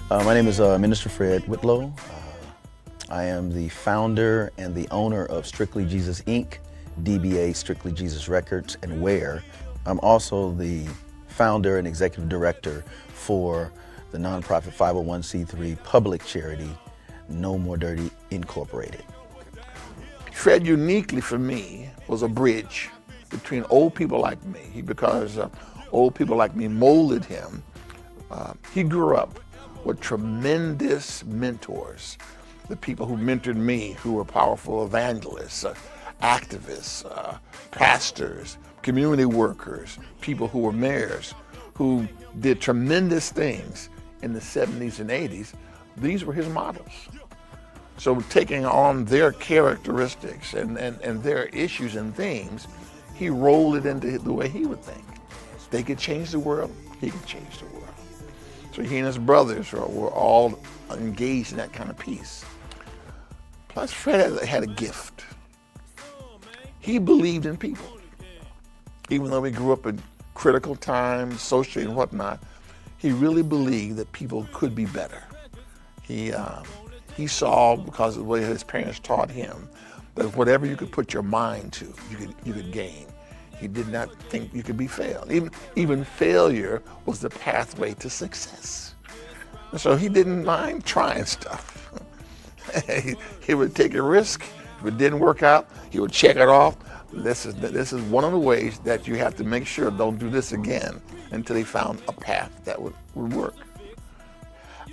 My name is Minister Fred Whitlow. I am the founder and the owner of Stric'ly Jesus Inc., DBA Stric'ly Jesus Records and Where. I'm also the founder and executive director for the nonprofit 501c3 public charity No More Dirty Incorporated. Fred, uniquely for me, was a bridge between old people like me, because old people like me molded him. He grew up with tremendous mentors, the people who mentored me, who were powerful evangelists, activists, pastors, community workers, people who were mayors, who did tremendous things in the 70s and 80s. These were his models. So taking on their characteristics and their issues and themes, he rolled it into the way he would think. They could change the world, he could change the world. So he and his brothers were all engaged in that kind of piece. Plus, Fred had a gift. He believed in people. Even though he grew up in critical times, socially and whatnot, he really believed that people could be better. He saw, because of the way his parents taught him, that whatever you could put your mind to, you could gain. He did not think you could be failed. Even failure was the pathway to success. And so he didn't mind trying stuff. He would take a risk. If it didn't work out, he would check it off. This is one of the ways that you have to make sure don't do this again until he found a path that would work.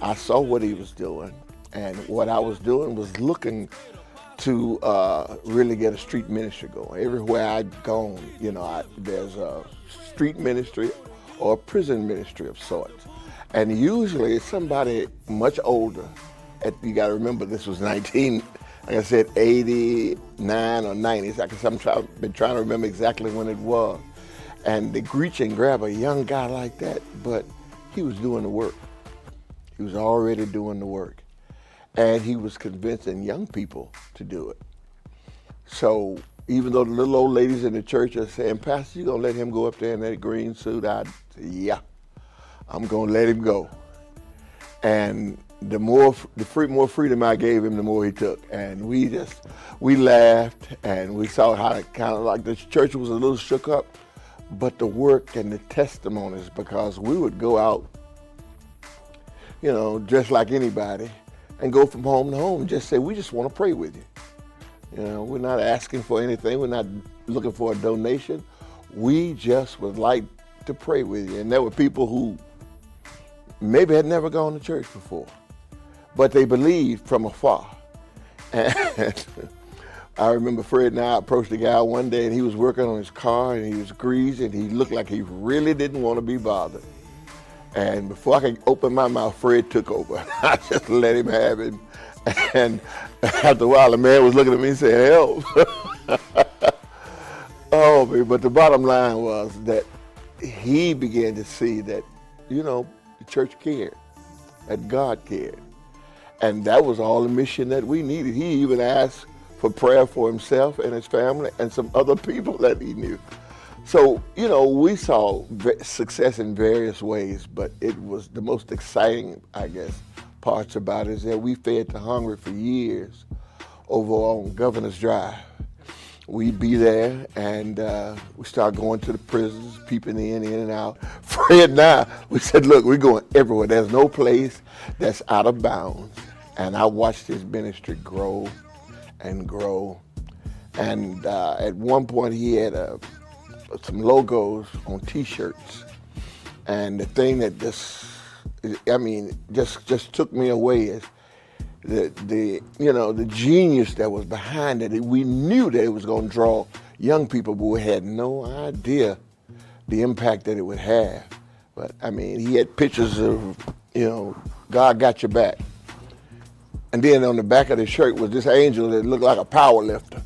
I saw what he was doing, and what I was doing was looking to really get a street ministry going. Everywhere I'd gone, there's a street ministry or a prison ministry of sorts. And usually it's somebody much older. You gotta remember this was 89 or 90. I've been trying to remember exactly when it was. And they reach and grab a young guy like that, but he was doing the work. He was already doing the work. And he was convincing young people to do it. So even though the little old ladies in the church are saying, Pastor, you gonna let him go up there in that green suit? I'd say, yeah, I'm gonna let him go. And the more freedom I gave him, the more he took. And we laughed, and we saw how it kind of like the church was a little shook up, but the work and the testimonies, because we would go out, just like anybody, and go from home to home, just say, we just want to pray with you. We're not asking for anything. We're not looking for a donation. We just would like to pray with you. And there were people who maybe had never gone to church before, but they believed from afar. And I remember Fred and I approached a guy one day, and he was working on his car, and he was greasy, and he looked like he really didn't want to be bothered. And before I could open my mouth, Fred took over. I just let him have it. And after a while, the man was looking at me and saying, help. Oh, man. But the bottom line was that he began to see that, the church cared, that God cared. And that was all the mission that we needed. He even asked for prayer for himself and his family and some other people that he knew. So, we saw success in various ways, but it was the most exciting, I guess, parts about it is that we fed the hungry for years over on Governor's Drive. We'd be there, and we started going to the prisons, peeping in and out. Fred and I, we said, look, we're going everywhere. There's no place that's out of bounds. And I watched his ministry grow and grow. And at one point, he had some logos on T-shirts, and the thing that just took me away is the genius that was behind it. We knew that it was going to draw young people, but we had no idea the impact that it would have. But he had pictures of God got your back, and then on the back of the shirt was this angel that looked like a power lifter.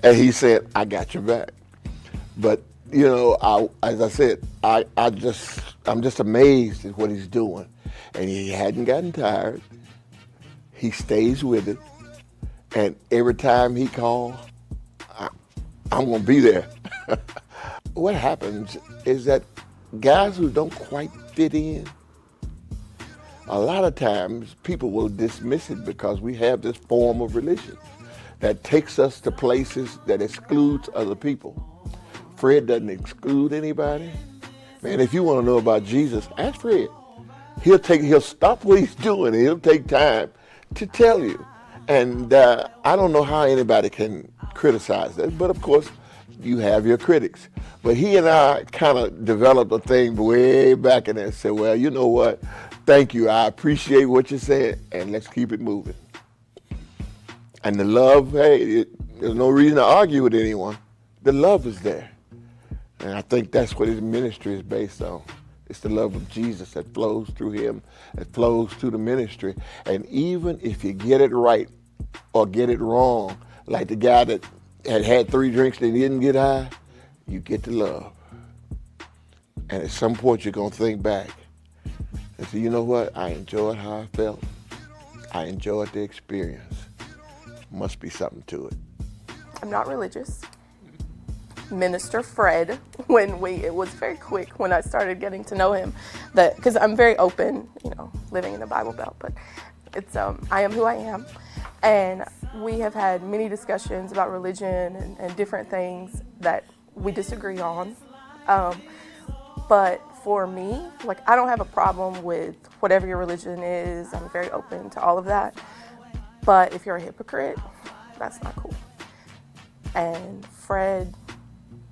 And he said, I got your back. But, as I said, I'm just amazed at what he's doing. And he hadn't gotten tired. He stays with it. And every time he calls, I'm going to be there. What happens is that guys who don't quite fit in, a lot of times people will dismiss it because we have this form of religion that takes us to places that excludes other people. Fred doesn't exclude anybody. Man, if you want to know about Jesus, ask Fred. He'll stop what he's doing and he'll take time to tell you. And I don't know how anybody can criticize that, but of course, you have your critics. But he and I kind of developed a thing way back in there and said, well, you know what? Thank you. I appreciate what you said, and let's keep it moving. And the love, hey, there's no reason to argue with anyone. The love is there. And I think that's what his ministry is based on. It's the love of Jesus that flows through him, that flows through the ministry. And even if you get it right or get it wrong, like the guy that had 3 drinks and he didn't get high, you get the love. And at some point you're going to think back and say, you know what? I enjoyed how I felt. I enjoyed the experience. Must be something to it. I'm not religious. Minister Fred, it was very quick when I started getting to know him, that because I'm very open, living in the Bible Belt, but it's I am who I am, and we have had many discussions about religion and different things that we disagree on, but for me, I don't have a problem with whatever your religion is. I'm very open to all of that, but if you're a hypocrite, that's not cool. And Fred,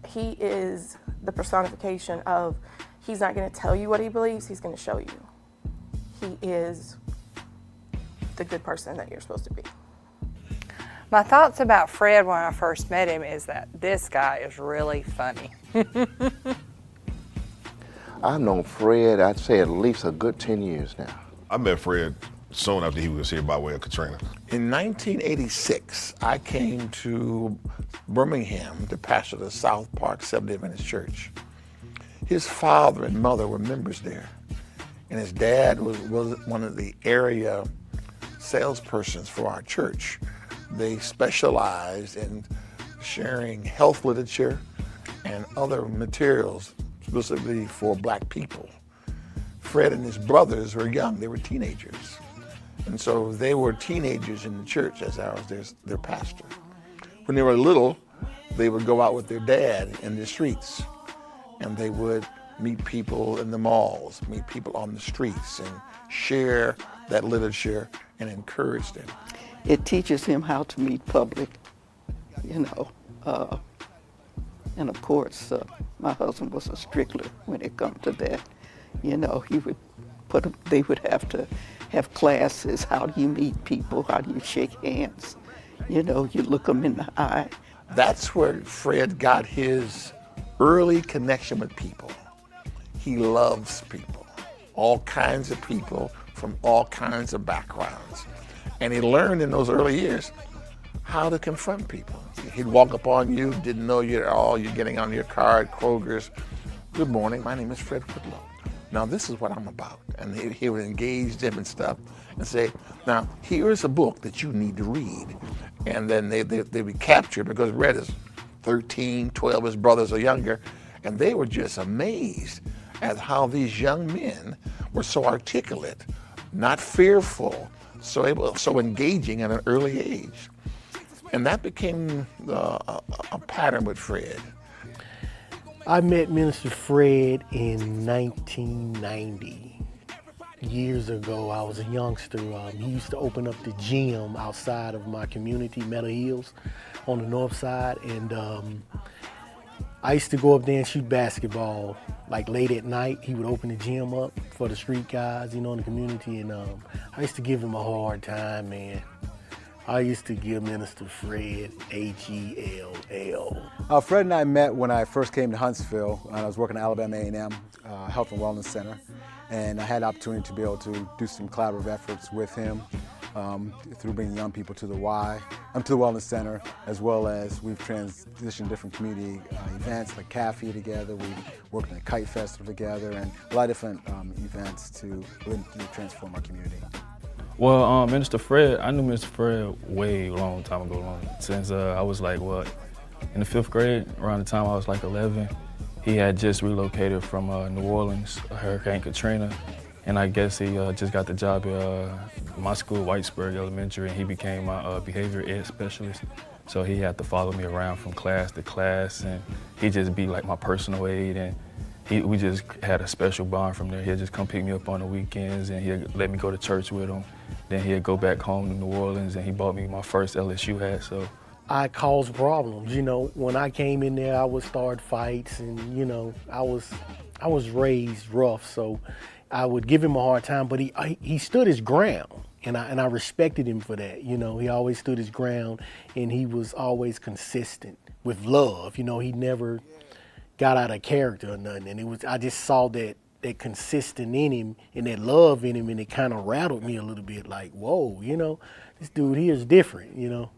he is the personification of, he's not going to tell you what he believes, he's going to show you. He is the good person that you're supposed to be. My thoughts about Fred when I first met him is that this guy is really funny. I've known Fred, I'd say at least a good 10 years now. I met Fred soon after he was here by way of Katrina. In 1986, I came to Birmingham to pastor the South Park Seventh-day Adventist Church. His father and mother were members there, and his dad was one of the area salespersons for our church. They specialized in sharing health literature and other materials specifically for black people. Fred and his brothers were young, they were teenagers. And so they were teenagers in the church as I was their pastor. When they were little, they would go out with their dad in the streets, and they would meet people in the malls, meet people on the streets, and share that literature and encourage them. It teaches him how to meet public, and of course, my husband was a Stric'ly when it comes to that. He would they would have to have classes. How do you meet people? How do you shake hands? You look them in the eye. That's where Fred got his early connection with people. He loves people, all kinds of people from all kinds of backgrounds. And he learned in those early years how to confront people. He'd walk up on you, didn't know you at all, you're getting on your car at Kroger's. Good morning, my name is Fred Whitlow. Now this is what I'm about. And he would engage them and stuff and say, now here's a book that you need to read. And then they'd be captured because Red is 13, 12, his brothers are younger. And they were just amazed at how these young men were so articulate, not fearful, so engaging at an early age. And that became a pattern with Fred. I met Minister Fred in 1990. Years ago, I was a youngster. He used to open up the gym outside of my community, Meadow Hills, on the north side. And I used to go up there and shoot basketball, late at night. He would open the gym up for the street guys, in the community. And I used to give him a hard time, man. I used to give Minister Fred Hell. Fred and I met when I first came to Huntsville. I was working at Alabama A&M Health and Wellness Center, and I had the opportunity to be able to do some collaborative efforts with him through bringing young people to the Wellness Center, as well as we've transitioned different community events like Cafe together. We worked in a kite festival together, and a lot of different events to really transform our community. Well, Minister Fred, I knew Mr. Fred way a long time ago, since I was in the 5th grade, around the time I was 11. He had just relocated from New Orleans, Hurricane Katrina, And I guess he just got the job at my school, Whitesburg Elementary, and he became my behavior ed specialist. So he had to follow me around from class to class, and he'd just be like my personal aide. And we just had a special bond from there. He'd just come pick me up on the weekends, and he'd let me go to church with him. Then he'd go back home to New Orleans, and he bought me my first LSU hat. So I caused problems. You know, when I came in there, I would start fights, and you know, I was raised rough, so I would give him a hard time. But he stood his ground, and I respected him for that. You know, he always stood his ground, and he was always consistent with love. You know, he never got out of character or nothing. And I just saw that consistent in him and that love in him, and it kind of rattled me a little bit. Like, whoa, you know, this dude here is different. You know.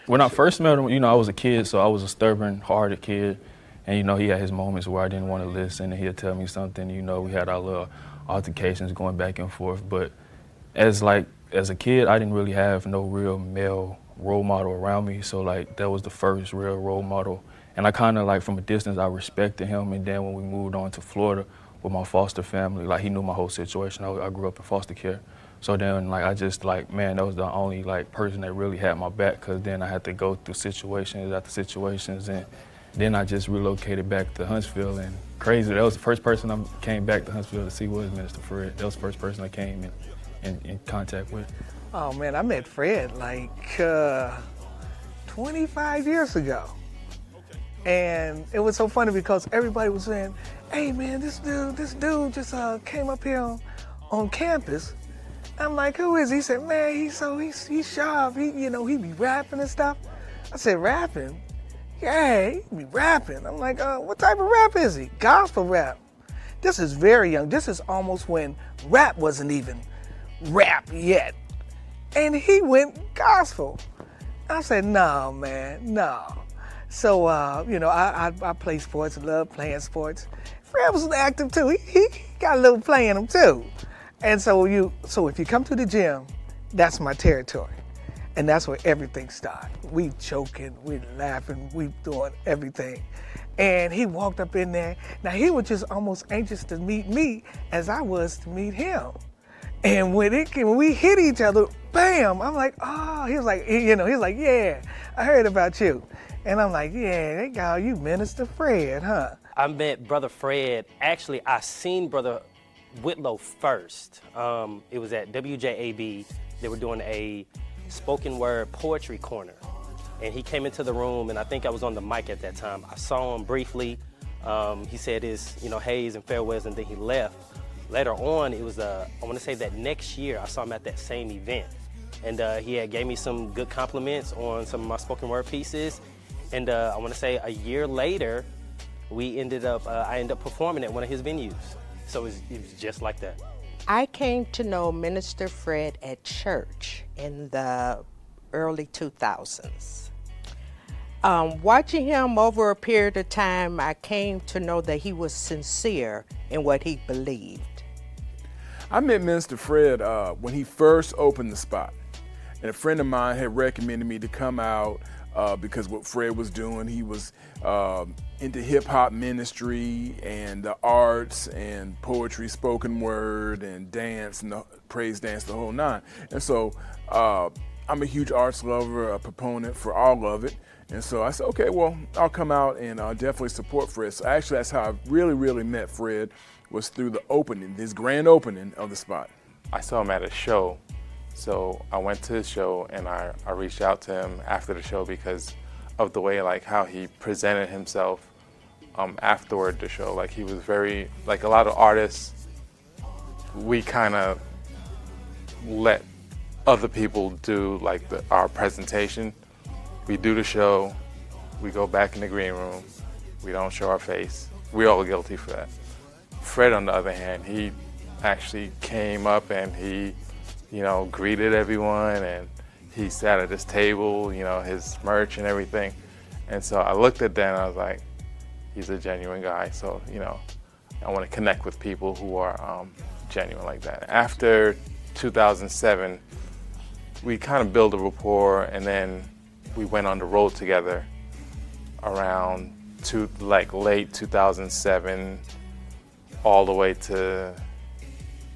When I first met him, you know, I was a kid, so I was a stubborn-hearted kid. And, you know, he had his moments where I didn't want to listen, and he'd tell me something. You know, we had our little altercations going back and forth. But as a kid, I didn't really have no real male role model around me. So, like, that was the first real role model. And I kind of, like, from a distance, I respected him. And then when we moved on to Florida with my foster family, like, he knew my whole situation. I grew up in foster care. So then, like, I just, like, man, that was the only, like, person that really had my back, because then I had to go through situations after situations, and then I just relocated back to Huntsville, and crazy, that was the first person I came back to Huntsville to see was Minister Fred. That was the first person I came in contact with. Oh, man, I met Fred, like, 25 years ago. And it was so funny because everybody was saying, hey, man, this dude just came up here on campus. I'm like, who is he? He said, man, he's sharp. He be rapping and stuff. I said, rapping? Yeah, he be rapping. I'm like, what type of rap is he? Gospel rap. This is very young. This is almost when rap wasn't even rap yet. And he went gospel. I said, no, man, no. So, I play sports, love playing sports. Fred was active too. He got a little play in him too. And so if you come to the gym, that's my territory. And that's where everything started. We joking, we laughing, we doing everything. And he walked up in there. Now he was just almost anxious to meet me as I was to meet him. And when we hit each other, bam, I'm like, oh, he was like, yeah, I heard about you. And I'm like, yeah, they call you Minister Fred, huh? I met Brother Fred. Actually, I seen Brother Whitlow first. It was at WJAB. They were doing a spoken word poetry corner. And he came into the room, and I think I was on the mic at that time. I saw him briefly. He said his, hays and farewells, and then he left. Later on, it was, I want to say that next year, I saw him at that same event. And he had gave me some good compliments on some of my spoken word pieces. And I want to say a year later, I ended up performing at one of his venues. So it was just like that. I came to know Minister Fred at church in the early 2000s. Watching him over a period of time, I came to know that he was sincere in what he believed. I met Minister Fred when he first opened the spot. And a friend of mine had recommended me to come out because what Fred was doing, he was into hip-hop ministry and the arts and poetry, spoken word and dance and the praise dance, the whole nine. And so I'm a huge arts lover, a proponent for all of it. And so I said, okay, well, I'll come out and definitely support Fred. So actually that's how I really, really met Fred, was through the opening, this grand opening of the spot. I saw him at a show. So I went to the show and I reached out to him after the show because of the way, like, how he presented himself afterward the show. Like, he was very, like a lot of artists, we kind of let other people do like our presentation. We do the show, we go back in the green room, we don't show our face. We're all guilty for that. Fred, on the other hand, he actually came up and he greeted everyone, and he sat at his table, his merch and everything. And so I looked at that and I was like, he's a genuine guy. So, I want to connect with people who are genuine like that. After 2007, we kind of built a rapport, and then we went on the road together around late 2007, all the way to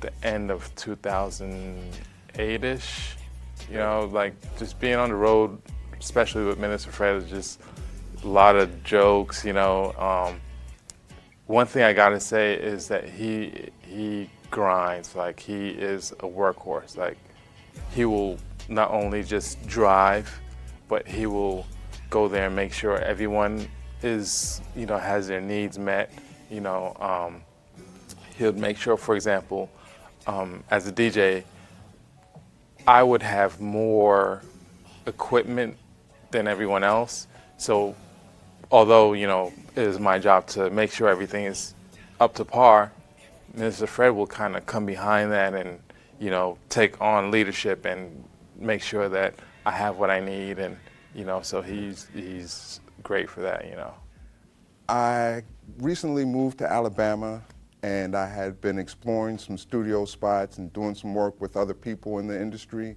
the end of 2008-ish. You know, like just being on the road, especially with Minister Fred, is just a lot of jokes, you know. One thing I gotta say is that he grinds, like he is a workhorse. Like he will not only just drive, but he will go there and make sure everyone is, you know, has their needs met. You know, he'll make sure, for example, as a DJ, I would have more equipment than everyone else. So although, you know, it is my job to make sure everything is up to par, Mr. Fred will kind of come behind that and, you know, take on leadership and make sure that I have what I need. And, you know, so he's great for that, you know. I recently moved to Alabama, and I had been exploring some studio spots and doing some work with other people in the industry.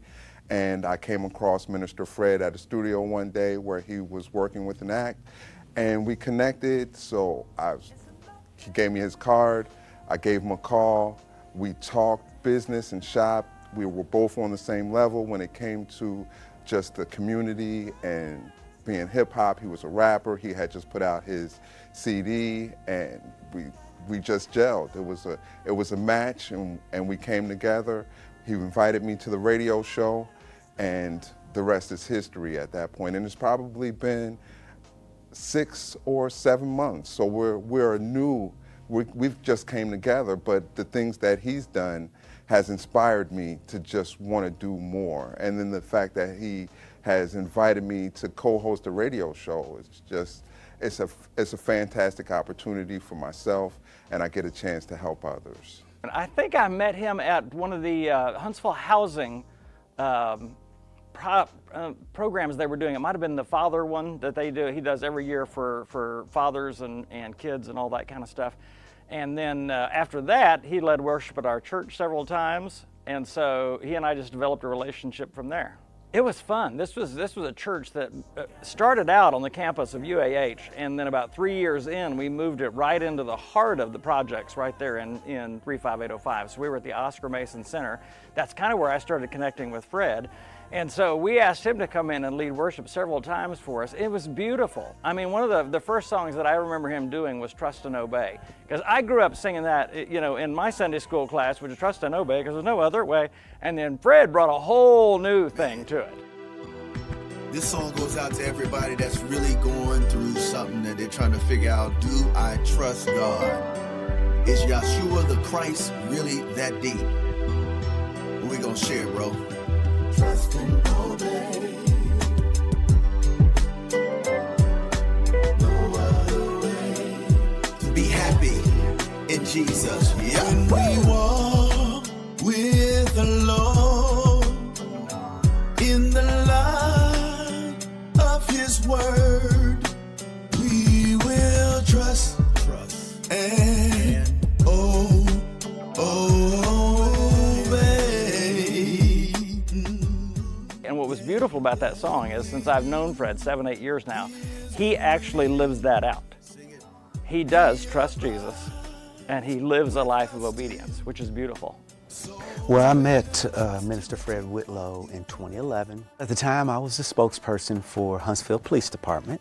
And I came across Minister Fred at a studio one day where he was working with an act, and we connected. So he gave me his card, I gave him a call, we talked business and shop. We were both on the same level when it came to just the community and being hip hop. He was a rapper, he had just put out his CD, and we just gelled. It was a match, and we came together. He invited me to the radio show, and the rest is history at that point. And it's probably been 6 or 7 months. So we've just came together, but the things that he's done has inspired me to just want to do more. And then the fact that he has invited me to co-host a radio show, it's a fantastic opportunity for myself, and I get a chance to help others. I think I met him at one of the Huntsville Housing programs they were doing. It might have been the father one that he does every year for fathers and kids and all that kind of stuff. And then after that, he led worship at our church several times, and so he and I just developed a relationship from there. It was fun. This was a church that started out on the campus of UAH, and then about 3 years in, we moved it right into the heart of the projects right there in 35805. So we were at the Oscar Mason Center. That's kind of where I started connecting with Fred. And so we asked him to come in and lead worship several times for us. It was beautiful. I mean, one of the first songs that I remember him doing was Trust and Obey. Because I grew up singing that, you know, in my Sunday school class, which is Trust and Obey, because there's no other way. And then Fred brought a whole new thing to it. This song goes out to everybody that's really going through something that they're trying to figure out. Do I trust God? Is Yeshua the Christ really that deep? We're going to share, bro. Trust and obey. No other way to be happy in Jesus. Yeah. When we walk with the Lord in the light of His word, we will trust and And what was beautiful about that song is, since I've known Fred 7-8 years now, he actually lives that out. He does trust Jesus, and he lives a life of obedience, which is beautiful. Well, I met Minister Fred Whitlow in 2011. At the time, I was the spokesperson for Huntsville Police Department,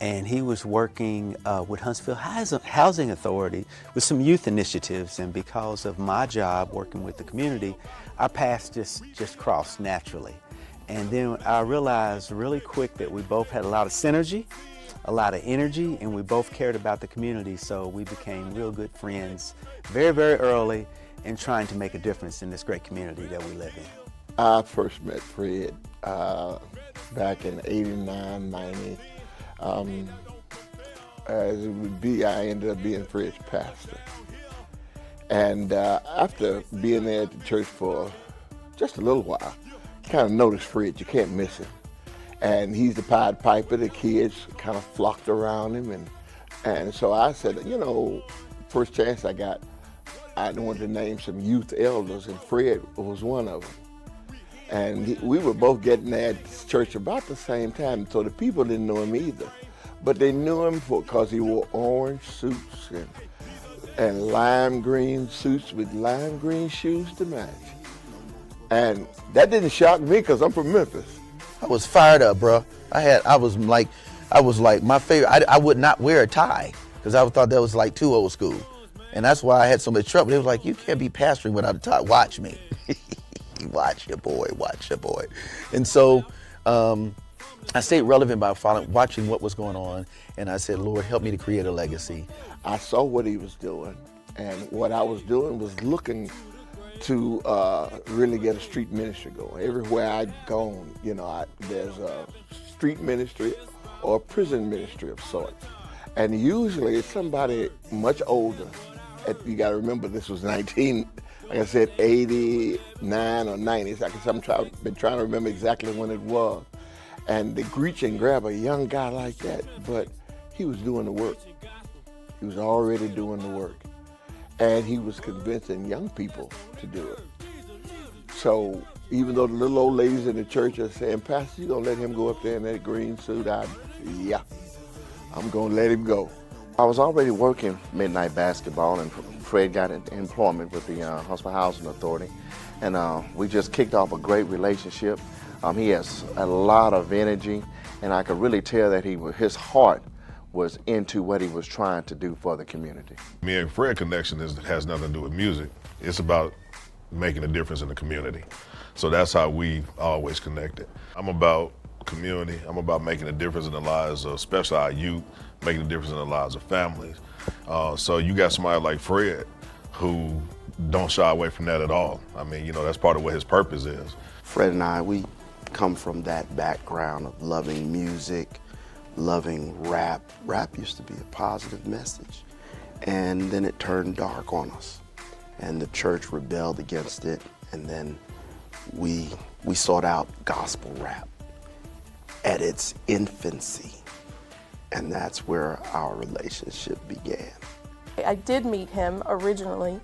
and he was working with Huntsville Housing Authority with some youth initiatives, and because of my job working with the community, our paths just crossed naturally. And then I realized really quick that we both had a lot of synergy, a lot of energy, and we both cared about the community, so we became real good friends very, very early in trying to make a difference in this great community that we live in. I first met Fred back in 89, 90. As it would be, I ended up being Fred's pastor. And after being there at the church for just a little while, kind of noticed Fred, you can't miss him. And he's the Pied Piper, the kids kind of flocked around him. And so I said, you know, first chance I got, I wanted to name some youth elders, and Fred was one of them. And we were both getting there at this church about the same time, so the people didn't know him either. But they knew him because he wore orange suits and and lime green suits with lime green shoes to match. And that didn't shock me because I'm from Memphis. I was fired up, bro. I was like my favorite. I would not wear a tie because I thought that was like too old school, and that's why I had so much trouble. They was like, you can't be pastoring without a tie. Watch me, watch your boy. And so I stayed relevant by watching what was going on, and I said, Lord, help me to create a legacy. I saw what he was doing, and what I was doing was looking to really get a street ministry going. Everywhere I'd gone, there's a street ministry or a prison ministry of sorts. And usually it's somebody much older. You got to remember this was 89 or 90. I've been trying to remember exactly when it was. And they reach and grab a young guy like that, but he was doing the work. He was already doing the work. And he was convincing young people to do it. So even though the little old ladies in the church are saying, Pastor, you gonna let him go up there in that green suit? Yeah, I'm gonna let him go. I was already working midnight basketball, and Fred got employment with the Huntsville Housing Authority, and we just kicked off a great relationship. He has a lot of energy, and I could really tell that his heart was into what he was trying to do for the community. Me and Fred connection has nothing to do with music. It's about making a difference in the community. So that's how we always connected. I'm about community. I'm about making a difference in the lives of, especially our youth, making a difference in the lives of families. So you got somebody like Fred who don't shy away from that at all. I mean, that's part of what his purpose is. Fred and I, we come from that background of loving music, loving rap. Rap used to be a positive message, and then it turned dark on us, and the church rebelled against it, and then we sought out gospel rap at its infancy, and that's where our relationship began. I did meet him originally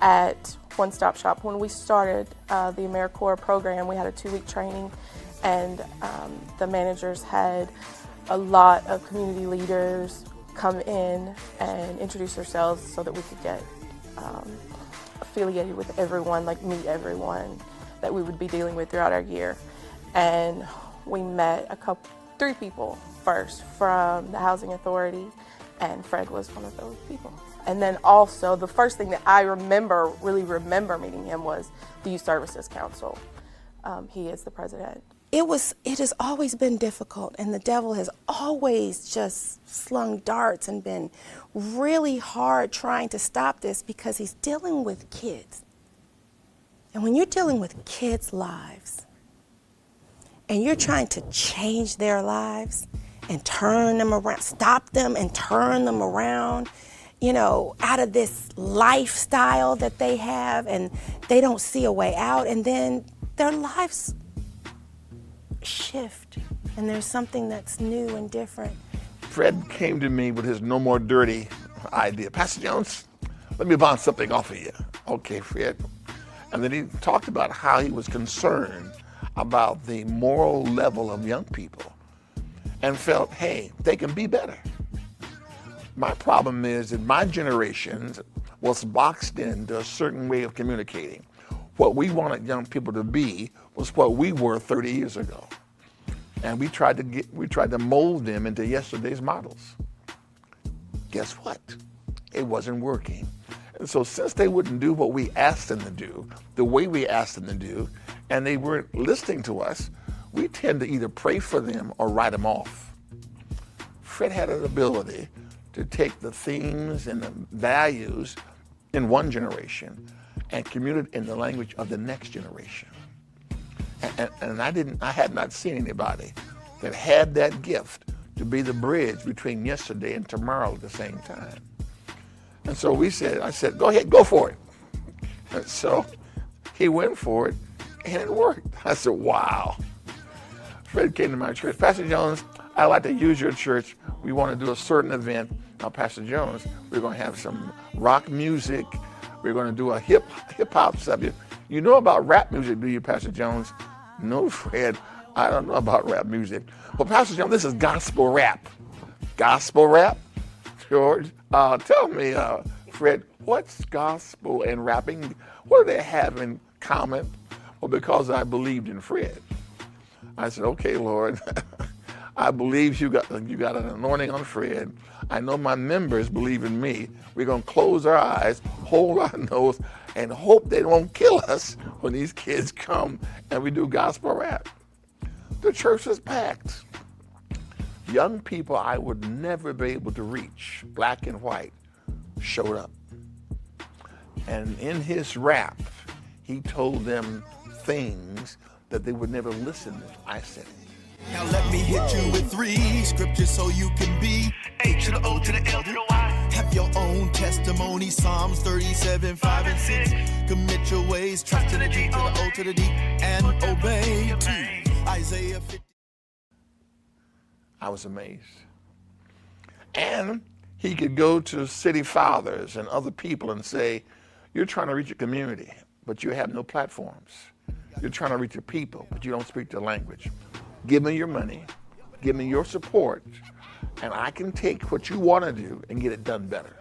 at One Stop Shop. When we started the AmeriCorps program, we had a 2-week training, and the managers had a lot of community leaders come in and introduce themselves so that we could get affiliated with everyone, like meet everyone that we would be dealing with throughout our year. And we met 3 people first from the Housing Authority, and Fred was one of those people. And then also the first thing that I really remember meeting him was the Youth Services Council. He is the president. It has always been difficult, and the devil has always just slung darts and been really hard trying to stop this because he's dealing with kids. And when you're dealing with kids' lives and you're trying to change their lives and turn them around, stop them and turn them around, out of this lifestyle that they have, and they don't see a way out, and then their lives shift, and there's something that's new and different. Fred came to me with his No More Dirty idea. Pastor Jones, let me bounce something off of you. Okay, Fred. And then he talked about how he was concerned about the moral level of young people and felt, hey, they can be better. My problem is that my generation was boxed into a certain way of communicating. What we wanted young people to be was what we were 30 years ago. And we tried to mold them into yesterday's models. Guess what? It wasn't working. And so since they wouldn't do what we asked them to do, the way we asked them to do, and they weren't listening to us, we tend to either pray for them or write them off. Fred had an ability to take the themes and the values in one generation and communicate in the language of the next generation. And I had not seen anybody that had that gift to be the bridge between yesterday and tomorrow at the same time. And so I said, go ahead, go for it. And so he went for it, and it worked. I said, wow. Fred came to my church. Pastor Jones, I'd like to use your church. We want to do a certain event. Now, Pastor Jones, we're going to have some rock music. We're going to do a hip-hop subject. You know about rap music, do you, Pastor Jones? No, Fred, I don't know about rap music. Well, Pastor Jones, this is gospel rap. Gospel rap? George, tell me, Fred, what's gospel and rapping? What do they have in common? Well, because I believed in Fred. I said, okay, Lord, I believe you got an anointing on Fred. I know my members believe in me. We're going to close our eyes, hold our nose, and hope they don't kill us when these kids come and we do gospel rap. The church is packed. Young people I would never be able to reach, black and white, showed up. And in his rap, he told them things that they would never listen if I said it. Now let me hit you with 3 scriptures so you can be A to the O to the L to the Y. Have your own testimony, Psalms 37, 5 and 6. Commit your ways, trust in the G to the O to the D, and obey to Isaiah 50. I was amazed. And he could go to city fathers and other people and say, you're trying to reach a community, but you have no platforms. You're trying to reach your people, but you don't speak their language. Give me your money, give me your support, and I can take what you want to do and get it done better.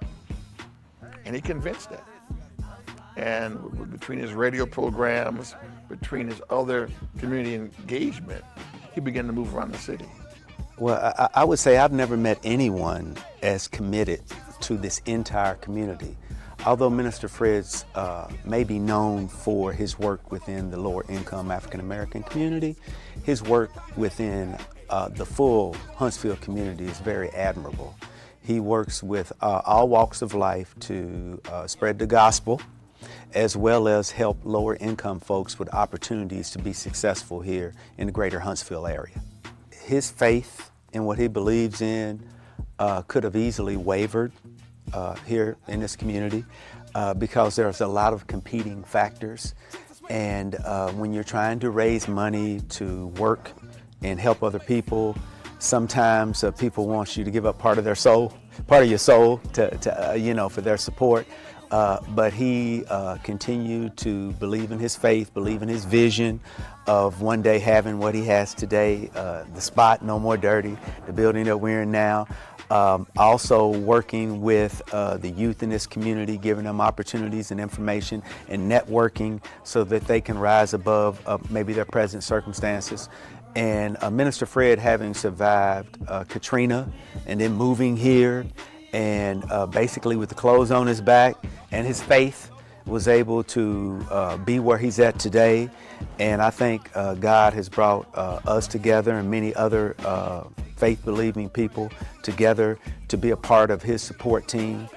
And he convinced that. And between his radio programs, between his other community engagement, he began to move around the city. Well, I would say I've never met anyone as committed to this entire community. Although Minister Fred's may be known for his work within the lower income African American community, his work within the full Huntsville community is very admirable. He works with all walks of life to spread the gospel, as well as help lower income folks with opportunities to be successful here in the greater Huntsville area. His faith in what he believes in could have easily wavered here in this community because there's a lot of competing factors. And when you're trying to raise money to work and help other people, sometimes people want you to give up part of your soul to for their support. But he continued to believe in his faith, believe in his vision of one day having what he has today, the spot, No More Dirty, the building that we're in now. Also working with the youth in this community, giving them opportunities and information and networking so that they can rise above maybe their present circumstances. And Minister Fred, having survived Katrina and then moving here and basically with the clothes on his back and his faith, was able to be where he's at today. And I think God has brought us together and many other faith-believing people together to be a part of his support team.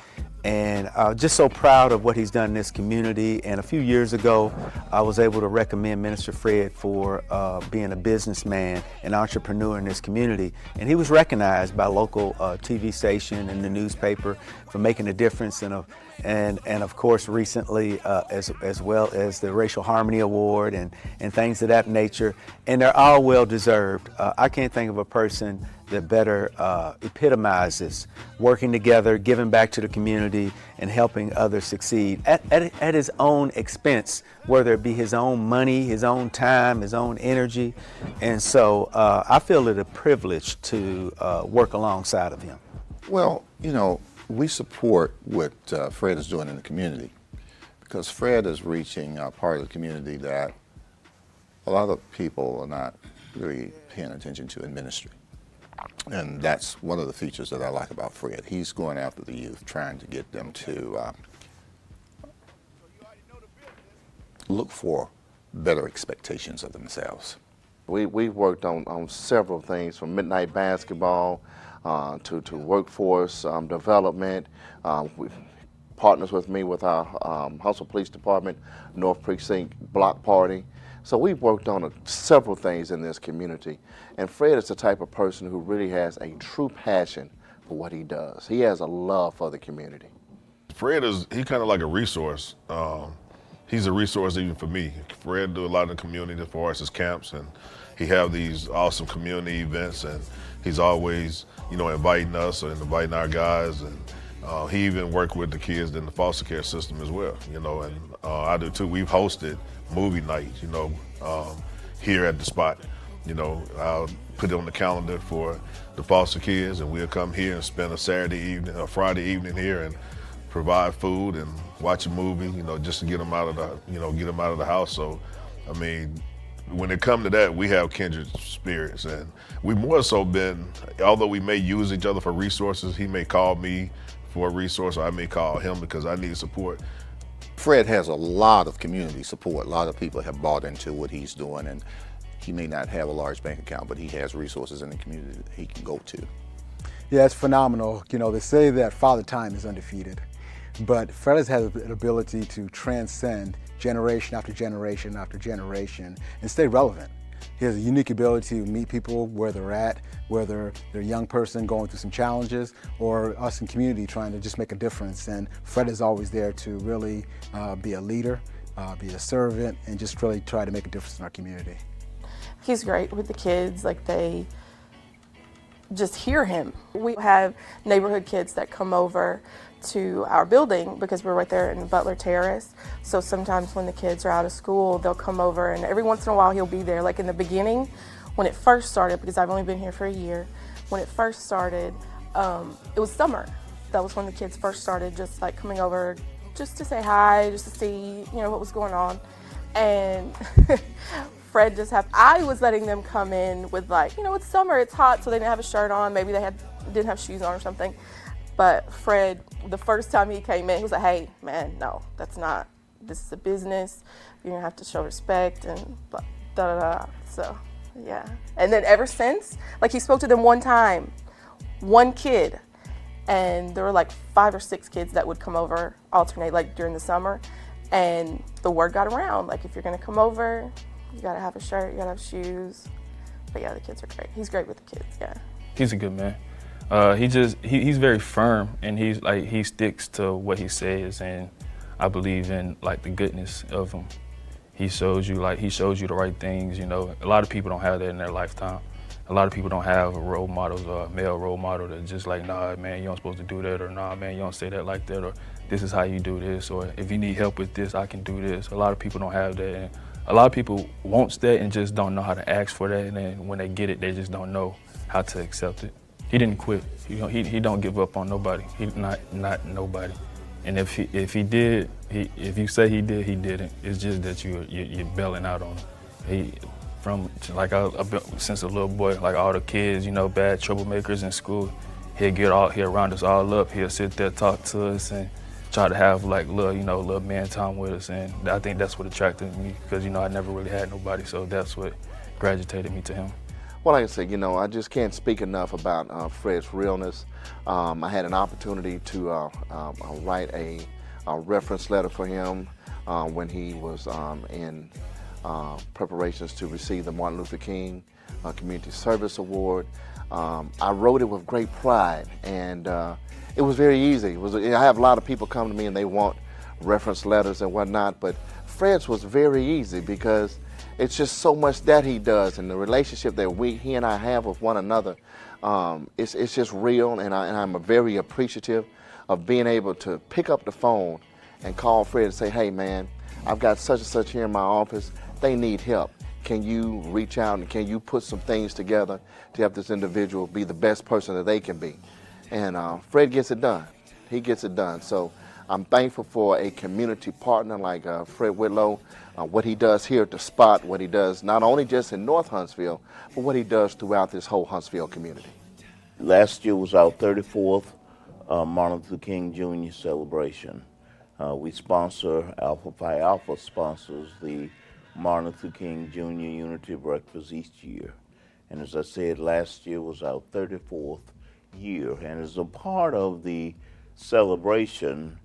And just so proud of what he's done in this community. And a few years ago, I was able to recommend Minister Fred for being a businessman and entrepreneur in this community. And he was recognized by local TV station and the newspaper for making a difference. And of course, recently, as well as the Racial Harmony Award and things of that nature. And they're all well-deserved. I can't think of a person that better epitomizes working together, giving back to the community, and helping others succeed at his own expense, whether it be his own money, his own time, his own energy. And so I feel it a privilege to work alongside of him. Well, we support what Fred is doing in the community because Fred is reaching a part of the community that a lot of people are not really paying attention to in ministry. And that's one of the features that I like about Fred. He's going after the youth, trying to get them to look for better expectations of themselves. We've worked on several things, from midnight basketball to workforce development. Partners with me with our Huntsville Police Department, North Precinct Block Party. So we've worked on several things in this community. And Fred is the type of person who really has a true passion for what he does. He has a love for the community. Fred he's kind of like a resource. He's a resource even for me. Fred do a lot in the community as far as his camps, and he have these awesome community events, and he's always, inviting us and inviting our guys, and he even worked with the kids in the foster care system as well, and I do too. We've hosted movie nights, here at the spot. I'll put it on the calendar for the foster kids, and we'll come here and spend a Saturday evening or Friday evening here and provide food and watch a movie, you know, just to get them out of the, you know, get them out of the house. So, I mean, when it comes to that, we have kindred spirits, and we more so been, although we may use each other for resources, he may call me for a resource, or I may call him because I need support. Fred has a lot of community support. A lot of people have bought into what he's doing, and he may not have a large bank account, but he has resources in the community that he can go to. Yeah, it's phenomenal. You know, they say that Father Time is undefeated, but Fred has had an ability to transcend generation after generation after generation and stay relevant. He has a unique ability to meet people where they're at, whether they're a young person going through some challenges or us in community trying to just make a difference. And Fred is always there to really be a leader, be a servant, and just really try to make a difference in our community. He's great with the kids, like they just hear him. We have neighborhood kids that come over to our building because we're right there in Butler Terrace. So sometimes when the kids are out of school, they'll come over, and every once in a while he'll be there. Like in the beginning, when it first started, because I've only been here for a year, when it first started, it was summer. That was when the kids first started just like coming over just to say hi, just to see, you know, what was going on. And Fred just I was letting them come in with like, you know, it's summer, it's hot, so they didn't have a shirt on, maybe they didn't have shoes on or something. But Fred, the first time he came in, he was like, hey, man, no, this is a business. You're gonna have to show respect and blah, da, da, da. So, yeah. And then ever since, like he spoke to them one time, one kid, and there were like 5 or 6 kids that would come over, alternate like during the summer. And the word got around, like if you're gonna come over, you gotta have a shirt, you gotta have shoes. But yeah, the kids are great. He's great with the kids, yeah. He's a good man. He's very firm, and he sticks to what he says, and I believe in like the goodness of him. He shows you the right things, you know. A lot of people don't have that in their lifetime. A lot of people don't have a role model, a male role model that's just like, nah, man, you don't supposed to do that, or nah, man, you don't say that like that, or this is how you do this, or if you need help with this, I can do this. A lot of people don't have that, and a lot of people want that and just don't know how to ask for that, and then when they get it, they just don't know how to accept it. He didn't quit. He don't give up on nobody. He's not nobody. And if he did, if you say he did, he didn't. It's just that you're bailing out on him. Since a little boy, like all the kids, you know, bad troublemakers in school, he'll round us all up. He'll sit there, talk to us, and try to have like little man time with us. And I think that's what attracted me, because, you know, I never really had nobody, so that's what gravitated me to him. Well, like I said, you know, I just can't speak enough about Fred's realness. I had an opportunity to write a reference letter for him when he was in preparations to receive the Martin Luther King Community Service Award. I wrote it with great pride, and it was very easy. I have a lot of people come to me and they want reference letters and whatnot, but Fred's was very easy because it's just so much that he does, and the relationship that he and I have with one another, it's just real, and I'm very appreciative of being able to pick up the phone and call Fred and say, hey man, I've got such and such here in my office, they need help. Can you reach out and can you put some things together to help this individual be the best person that they can be? And Fred gets it done. He gets it done. So I'm thankful for a community partner like Fred Whitlow, what he does here at the spot, what he does not only just in North Huntsville, but what he does throughout this whole Huntsville community. Last year was our 34th Martin Luther King Jr. celebration. We sponsor, Alpha Phi Alpha sponsors the Martin Luther King Jr. Unity Breakfast each year. And as I said, last year was our 34th year. And as a part of the celebration,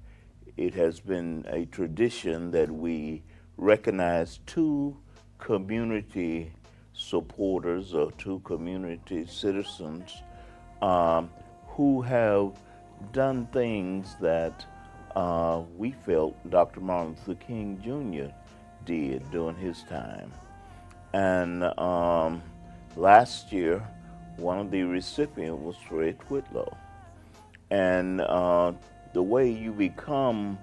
it has been a tradition that we recognize 2 community supporters or 2 community citizens who have done things that we felt Dr. Martin Luther King Jr. did during his time. And last year, one of the recipients was Fred Whitlow. And the way you become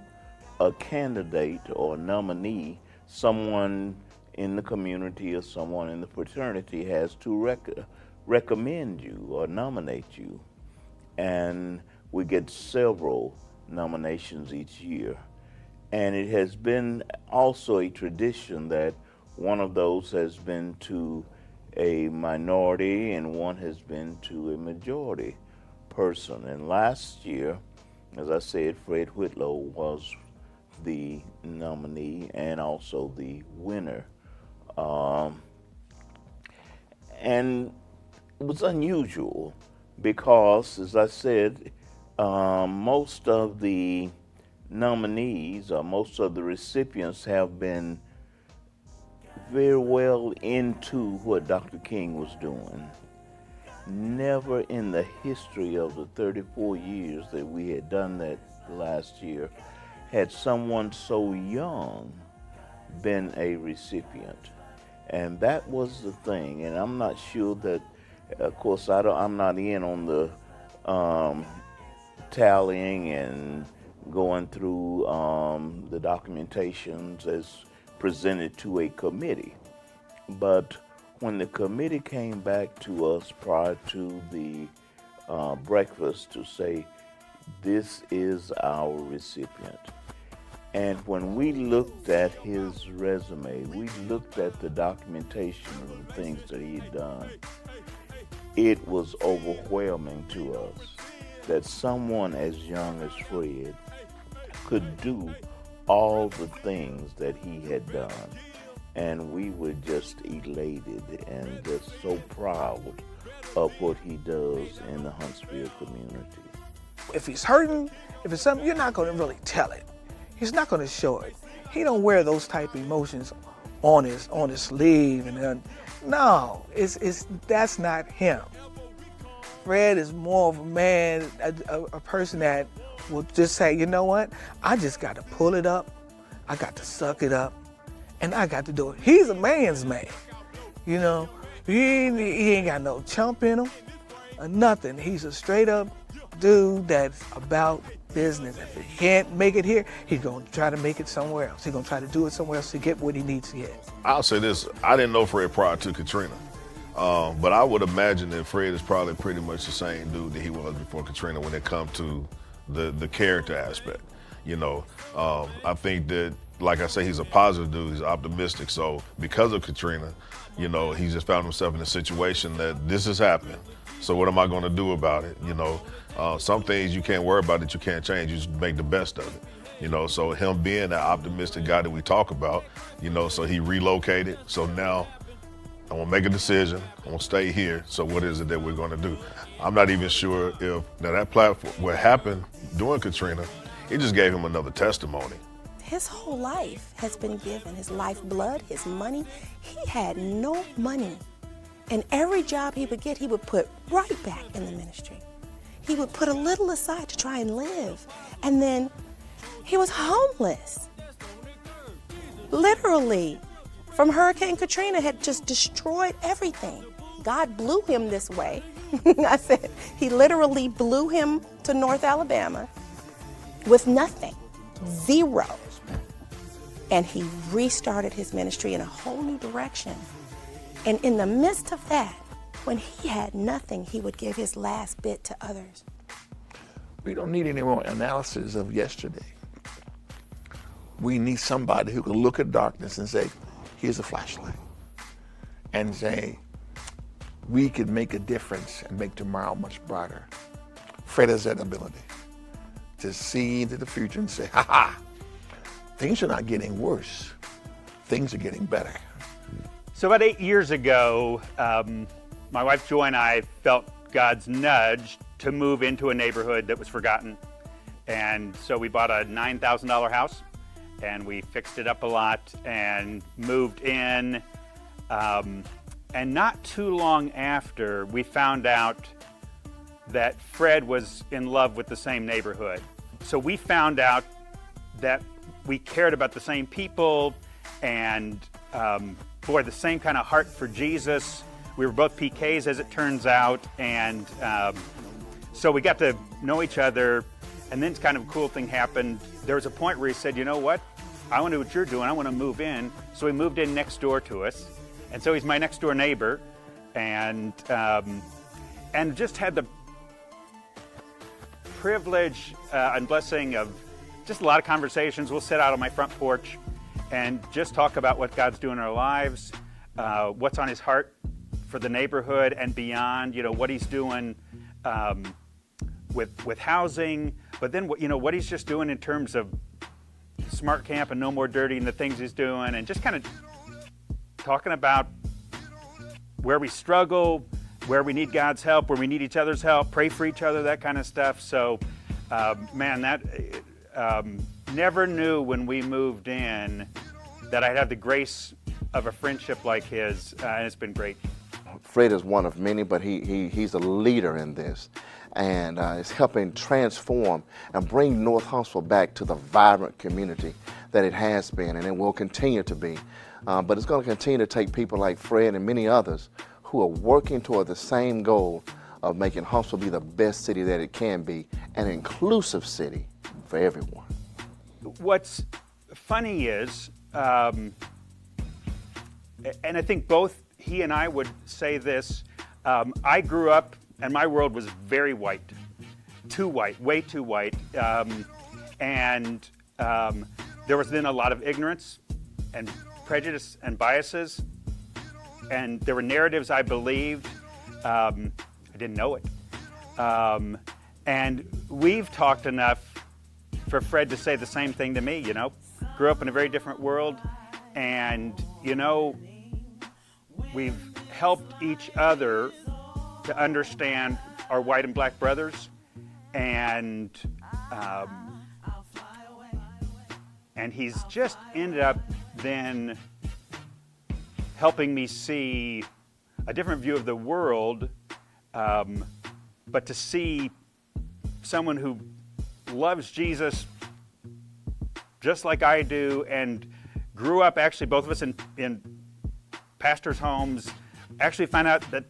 a candidate or a nominee, someone in the community or someone in the fraternity has to recommend you or nominate you. And we get several nominations each year. And it has been also a tradition that one of those has been to a minority and one has been to a majority person. And last year, as I said, Fred Whitlow was the nominee and also the winner. And it was unusual because, as I said, most of the nominees or most of the recipients have been very well into what Dr. King was doing. Never in the history of the 34 years that we had done that last year had someone so young been a recipient. And that was the thing. And I'm not sure that, of course, I'm not in on the tallying and going through the documentations as presented to a committee. But when the committee came back to us prior to the breakfast to say, this is our recipient. And when we looked at his resume, we looked at the documentation of the things that he'd done, it was overwhelming to us that someone as young as Fred could do all the things that he had done. And we were just elated and just so proud of what he does in the Huntsville community. If he's hurting, if it's something, you're not going to really tell it. He's not going to show it. He don't wear those type of emotions on his sleeve. And no, that's not him. Fred is more of a man, a person that will just say, you know what? I just got to pull it up. I got to suck it up. And I got to do it. He's a man's man. You know, he ain't got no chump in him or nothing. He's a straight up dude that's about business. If he can't make it here, he's going to try to make it somewhere else. He's going to try to do it somewhere else to get what he needs to get. I'll say this, I didn't know Fred prior to Katrina. But I would imagine that Fred is probably pretty much the same dude that he was before Katrina when it comes to the character aspect. You know, I think that, like I say, he's a positive dude, he's optimistic. So because of Katrina, you know, he just found himself in a situation that this is happening. So what am I going to do about it? You know, some things you can't worry about that you can't change. You just make the best of it. You know, so him being that optimistic guy that we talk about, you know, so he relocated. So now I'm going to make a decision. I'm going to stay here. So what is it that we're going to do? I'm not even sure if now that platform, what happened during Katrina, it just gave him another testimony. His whole life has been given, his lifeblood, his money. He had no money. And every job he would get, he would put right back in the ministry. He would put a little aside to try and live. And then he was homeless. Literally, from Hurricane Katrina had just destroyed everything. God blew him this way. I said, he literally blew him to North Alabama with nothing, zero. And he restarted his ministry in a whole new direction. And in the midst of that, when he had nothing, he would give his last bit to others. We don't need any more analysis of yesterday. We need somebody who can look at darkness and say, here's a flashlight. And say, we can make a difference and make tomorrow much brighter. Fred has that ability to see into the future and say, ha ha, things are not getting worse. Things are getting better. So about 8 years ago, my wife Joy and I felt God's nudge to move into a neighborhood that was forgotten. And so we bought a $9,000 house and we fixed it up a lot and moved in. And not too long after, we found out that Fred was in love with the same neighborhood. So we found out that we cared about the same people and bore the same kind of heart for Jesus. We were both PKs, as it turns out, and so we got to know each other, and then kind of a cool thing happened. There was a point where he said, you know what? I want to do what you're doing. I want to move in. So he moved in next door to us, and so he's my next door neighbor, and just had the privilege and blessing of just a lot of conversations. We'll sit out on my front porch and just talk about what God's doing in our lives, what's on his heart for the neighborhood and beyond, what he's doing with housing, but then what he's just doing in terms of Smart Camp and No More Dirty and the things he's doing, and just kind of talking about where we struggle, where we need God's help, where we need each other's help, pray for each other, that kind of stuff. So, never knew when we moved in that I'd have the grace of a friendship like his, and it's been great. Fred is one of many, but he's a leader in this, and is helping transform and bring North Huntsville back to the vibrant community that it has been, and it will continue to be. But it's going to continue to take people like Fred and many others who are working toward the same goal of making Huntsville be the best city that it can be, an inclusive city for everyone. What's funny is, and I think both he and I would say this, I grew up and my world was very white, too white, way too white. And there was then a lot of ignorance and prejudice and biases. And there were narratives I believed. I didn't know it. And we've talked enough for Fred to say the same thing to me, Grew up in a very different world. And, we've helped each other to understand our white and black brothers, and he's just ended up then helping me see a different view of the world, but to see someone who loves Jesus just like I do and grew up, actually both of us in pastors' homes, actually found out that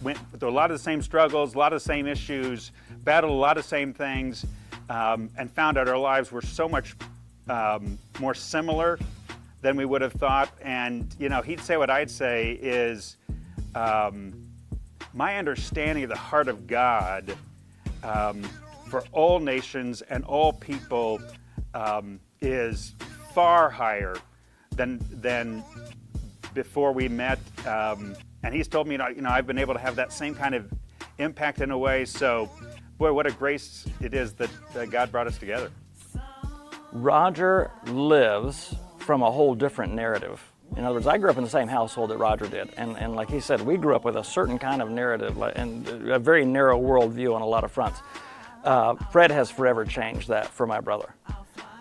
went through a lot of the same struggles, a lot of the same issues, battled a lot of the same things, and found out our lives were so much more similar than we would have thought. And, he'd say what I'd say is my understanding of the heart of God for all nations and all people is far higher than before we met. And he's told me, I've been able to have that same kind of impact in a way. So, boy, what a grace it is that God brought us together. Roger lives from a whole different narrative. In other words, I grew up in the same household that Roger did. And like he said, we grew up with a certain kind of narrative and a very narrow worldview on a lot of fronts. Fred has forever changed that for my brother.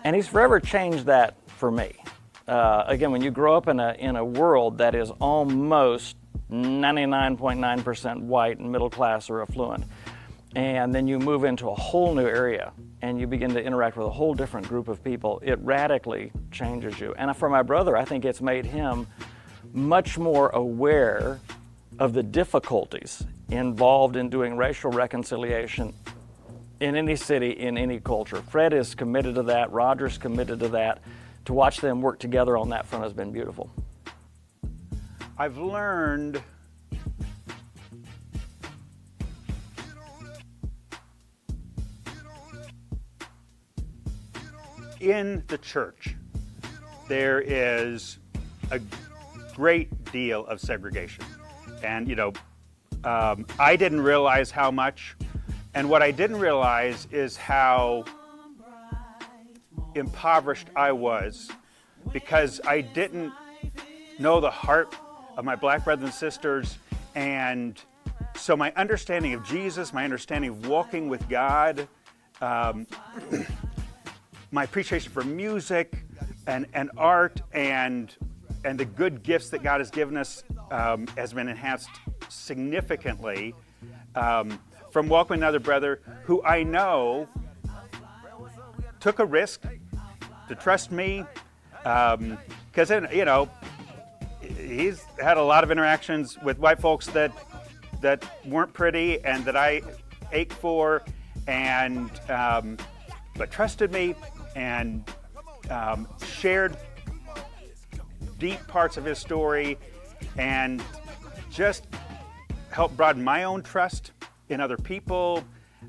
And he's forever changed that for me. Again, when you grow up in a world that is almost 99.9% white and middle class or affluent, and then you move into a whole new area and you begin to interact with a whole different group of people, it radically changes you. And for my brother, I think it's made him much more aware of the difficulties involved in doing racial reconciliation in any city, in any culture. Fred is committed to that, Roger's committed to that. To watch them work together on that front has been beautiful. I've learned in the church there is a great deal of segregation. And, I didn't realize how much. And what I didn't realize is how impoverished I was because I didn't know the heart of my black brothers and sisters. And so my understanding of Jesus, my understanding of walking with God, my appreciation for music and art and the good gifts that God has given us has been enhanced significantly from walking with another brother who I know took a risk to trust me, because he's had a lot of interactions with white folks that weren't pretty and that I ache for, and but trusted me and shared deep parts of his story and just helped broaden my own trust in other people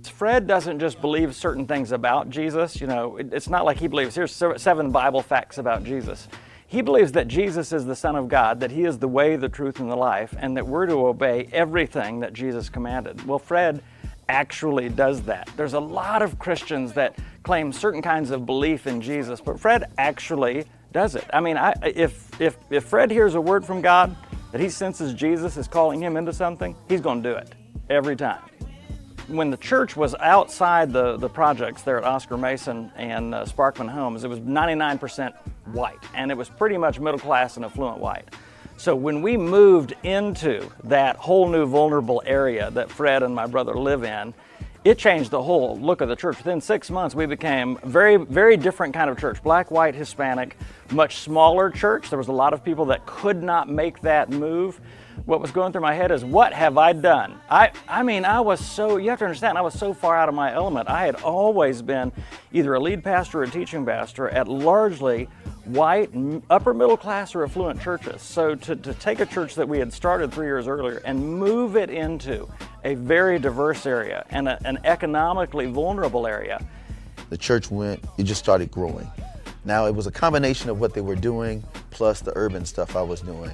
Fred doesn't just believe certain things about Jesus. You know, it's not like he believes, here's 7 Bible facts about Jesus. He believes that Jesus is the Son of God, that he is the way, the truth, and the life, and that we're to obey everything that Jesus commanded. Well, Fred actually does that. There's a lot of Christians that claim certain kinds of belief in Jesus, but Fred actually does it. I mean, if Fred hears a word from God that he senses Jesus is calling him into something, he's going to do it every time. When the church was outside the projects there at Oscar Mason and Sparkman Homes, it was 99% white, and it was pretty much middle class and affluent white. So when we moved into that whole new vulnerable area that Fred and my brother live in, it changed the whole look of the church. Within 6 months, we became a very, very different kind of church. Black, white, Hispanic, much smaller church. There was a lot of people that could not make that move. What was going through my head is, what have I done? I mean, I was so, you have to understand, I was so far out of my element. I had always been either a lead pastor or a teaching pastor at largely white, upper middle class or affluent churches. So to take a church that we had started 3 years earlier and move it into a very diverse area and an economically vulnerable area. The church it just started growing. Now it was a combination of what they were doing plus the urban stuff I was doing.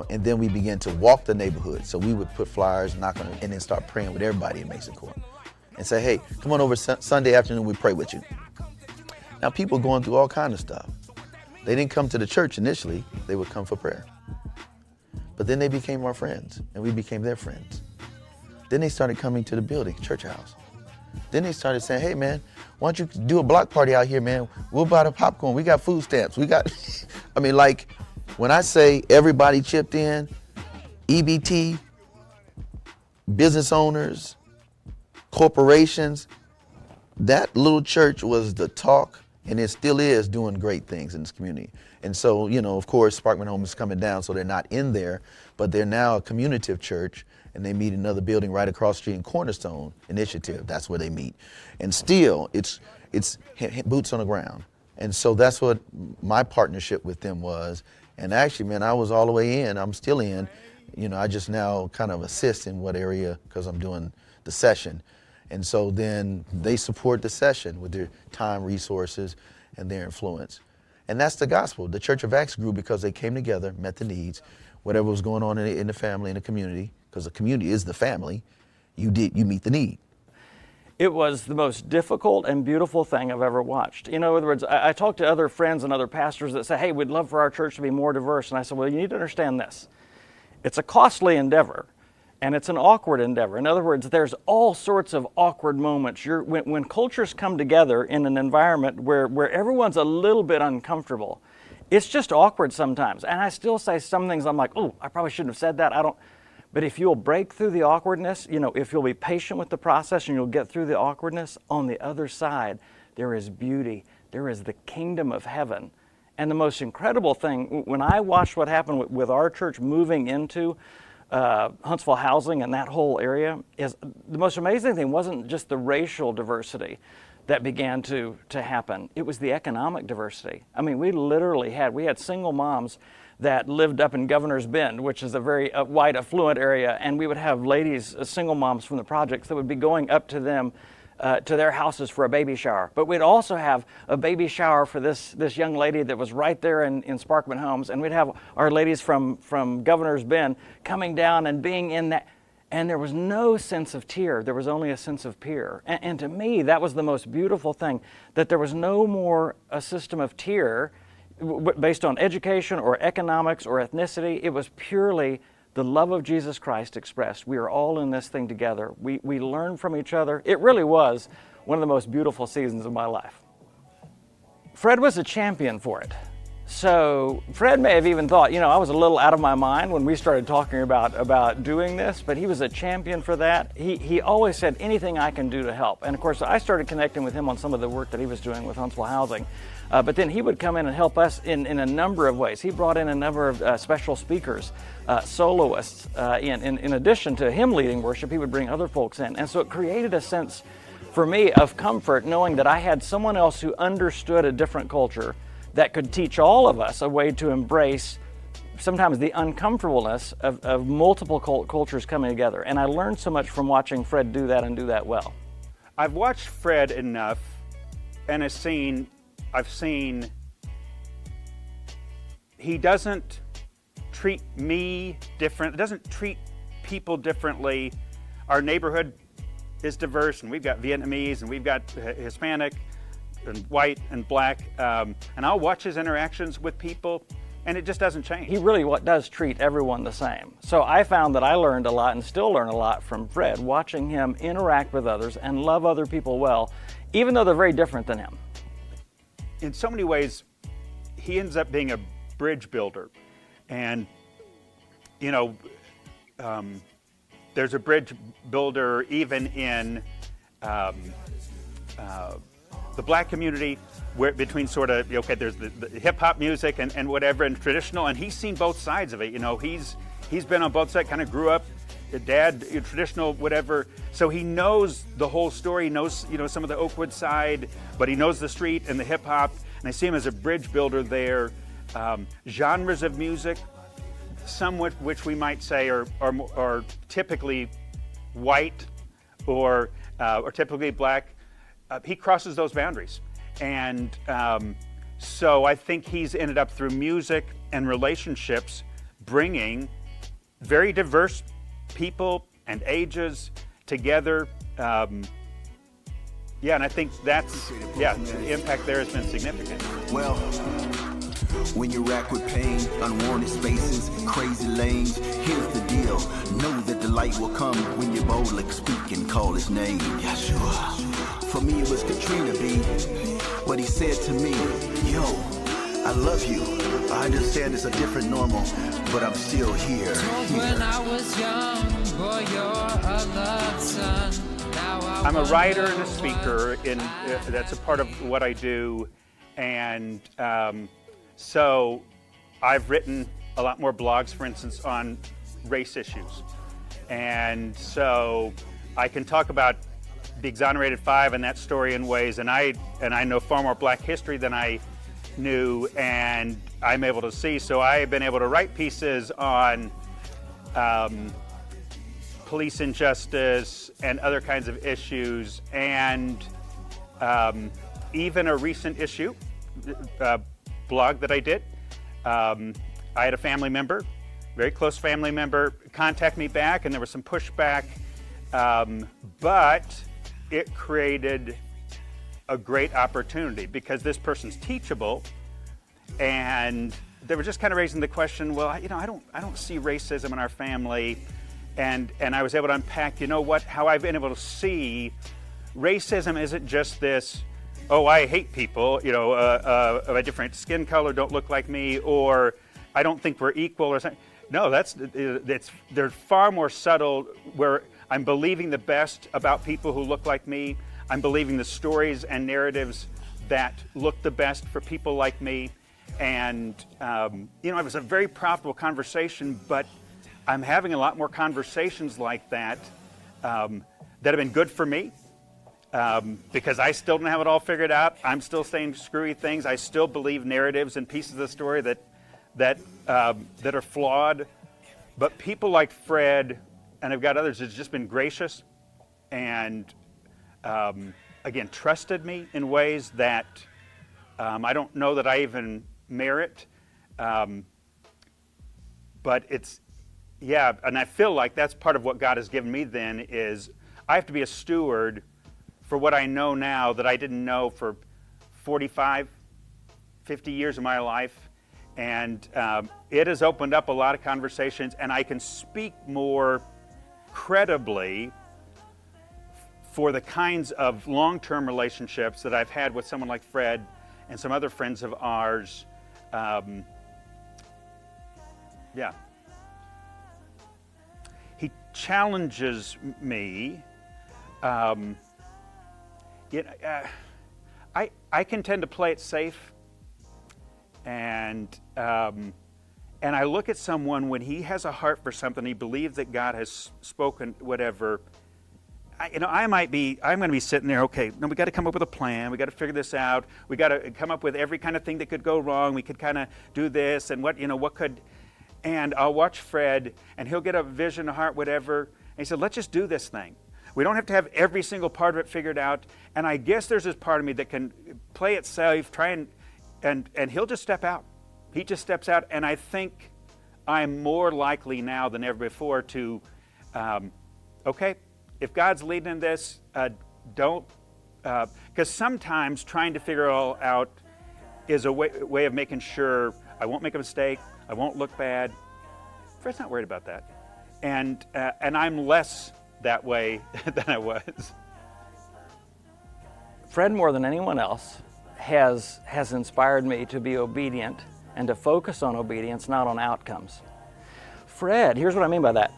And then we began to walk the neighborhood. So we would put flyers, knock on it, and then start praying with everybody in Mason Court. And say, hey, come on over Sunday afternoon, we pray with you. Now people going through all kinds of stuff. They didn't come to the church initially, they would come for prayer. But then they became our friends, and we became their friends. Then they started coming to the building, church house. Then they started saying, hey man, why don't you do a block party out here, man? We'll buy the popcorn, we got food stamps, we got, I mean, like, when I say everybody chipped in, EBT, business owners, corporations, that little church was the talk, and it still is doing great things in this community. And so, you know, of course, Sparkman Home is coming down, so they're not in there, but they're now a communicative church, and they meet in another building right across the street in Cornerstone Initiative. That's where they meet. And still, it's boots on the ground. And so that's what my partnership with them was. And actually, man, I was all the way in. I'm still in. You know, I just now kind of assist in what area because I'm doing the session. And so then they support the session with their time, resources, and their influence. And that's the gospel. The Church of Acts grew because they came together, met the needs, whatever was going on in the family, in the community, because the community is the family, you meet the need. It was the most difficult and beautiful thing I've ever watched. You know, in other words, I talked to other friends and other pastors that say, hey, we'd love for our church to be more diverse. And I said, well, you need to understand this. It's a costly endeavor, and it's an awkward endeavor. In other words, there's all sorts of awkward moments. When cultures come together in an environment where everyone's a little bit uncomfortable, it's just awkward sometimes. And I still say some things I'm like, oh, I probably shouldn't have said that. But if you'll break through the awkwardness, you know, if you'll be patient with the process and you'll get through the awkwardness, on the other side, there is beauty. There is the kingdom of heaven. And the most incredible thing, when I watched what happened with our church moving into Huntsville housing and that whole area, is the most amazing thing wasn't just the racial diversity that began to happen. It was the economic diversity. I mean, we literally had single moms that lived up in Governor's Bend, which is a very white, affluent area, and we would have ladies, single moms from the projects that would be going up to them, to their houses for a baby shower. But we'd also have a baby shower for this young lady that was right there in Sparkman Homes, and we'd have our ladies from Governor's Bend coming down and being in that, and there was no sense of tear, there was only a sense of peer. And to me, that was the most beautiful thing, that there was no more a system of tier based on education or economics or ethnicity. It was purely the love of Jesus Christ expressed. We are all in this thing together. We learn from each other. It really was one of the most beautiful seasons of my life. Fred was a champion for it. So Fred may have even thought, you know, I was a little out of my mind when we started talking about doing this, but he was a champion for that. He always said, anything I can do to help. And of course, I started connecting with him on some of the work that he was doing with Huntsville Housing. But then he would come in and help us in a number of ways. He brought in a number of special speakers, soloists. In addition to him leading worship, he would bring other folks in. And so it created a sense for me of comfort knowing that I had someone else who understood a different culture that could teach all of us a way to embrace sometimes the uncomfortableness of multiple cultures coming together. And I learned so much from watching Fred do that and do that well. I've watched Fred enough, and I've seen he doesn't treat me different, doesn't treat people differently. Our neighborhood is diverse, and we've got Vietnamese, and we've got Hispanic, and white, and black, and I'll watch his interactions with people, and it just doesn't change. He really does treat everyone the same. So I found that I learned a lot and still learn a lot from Fred, watching him interact with others and love other people well, even though they're very different than him. In so many ways, he ends up being a bridge builder. And, you know, there's a bridge builder even in the black community, where between sort of, okay, there's the hip hop music and whatever, and traditional, and he's seen both sides of it. You know, he's been on both sides, kind of grew up, dad, traditional, whatever. So he knows the whole story, he knows, you know, some of the Oakwood side, but he knows the street and the hip hop, and I see him as a bridge builder there. Genres of music, some which we might say are typically white or typically black. He crosses those boundaries. And so I think he's ended up through music and relationships bringing very diverse people and ages together. Yeah, and I think that's, the impact there has been significant. Well, when you rack with pain, unwarranted spaces, crazy lanes, here's the deal. Know that the light will come when you boldly speak and call his name. Yeshua. For me, it was Katrina B. But he said to me, yo, I love you. I understand it's a different normal, but I'm still here. When I was young, boy, you're a love son. I'm a writer and a speaker, that's a part of what I do. And so I've written a lot more blogs, for instance, on race issues. And so I can talk about the Exonerated Five and that story in ways, and I know far more black history than I knew, and I'm able to see. So I've been able to write pieces on police injustice and other kinds of issues, and even a recent issue blog that I did. I had a family member, very close family member, contact me back, and there was some pushback, but it created a great opportunity because this person's teachable, and they were just kind of raising the question, well, you know, I don't see racism in our family, and I was able to unpack, you know what, how I've been able to see racism isn't just this, oh, I hate people, you know, of a different skin color, don't look like me, or I don't think we're equal, or something. No, they're far more subtle, where I'm believing the best about people who look like me. I'm believing the stories and narratives that look the best for people like me. And, you know, it was a very profitable conversation, but I'm having a lot more conversations like that that have been good for me because I still don't have it all figured out. I'm still saying screwy things. I still believe narratives and pieces of the story that are flawed. But people like Fred, and I've got others, has just been gracious and, again, trusted me in ways that I don't know that I even merit. But it's, yeah, and I feel like that's part of what God has given me then is I have to be a steward for what I know now that I didn't know for 45, 50 years of my life. And it has opened up a lot of conversations, and I can speak more credibly for the kinds of long-term relationships that I've had with someone like Fred and some other friends of ours. Yeah. He challenges me. I can tend to play it safe. And I look at someone when he has a heart for something, he believes that God has spoken, whatever. I'm going to be sitting there, okay, no, we got to come up with a plan. We got to figure this out. We got to come up with every kind of thing that could go wrong. We could kind of do this and what could, and I'll watch Fred and he'll get a vision, a heart, whatever. And he said, let's just do this thing. We don't have to have every single part of it figured out. And I guess there's this part of me that can play it safe, try and he'll just step out. He just steps out, and I think I'm more likely now than ever before to, okay, if God's leading in this, don't, because sometimes trying to figure it all out is a way of making sure I won't make a mistake, I won't look bad. Fred's not worried about that. And I'm less that way than I was. Fred, more than anyone else, has inspired me to be obedient and to focus on obedience, not on outcomes. Fred, here's what I mean by that.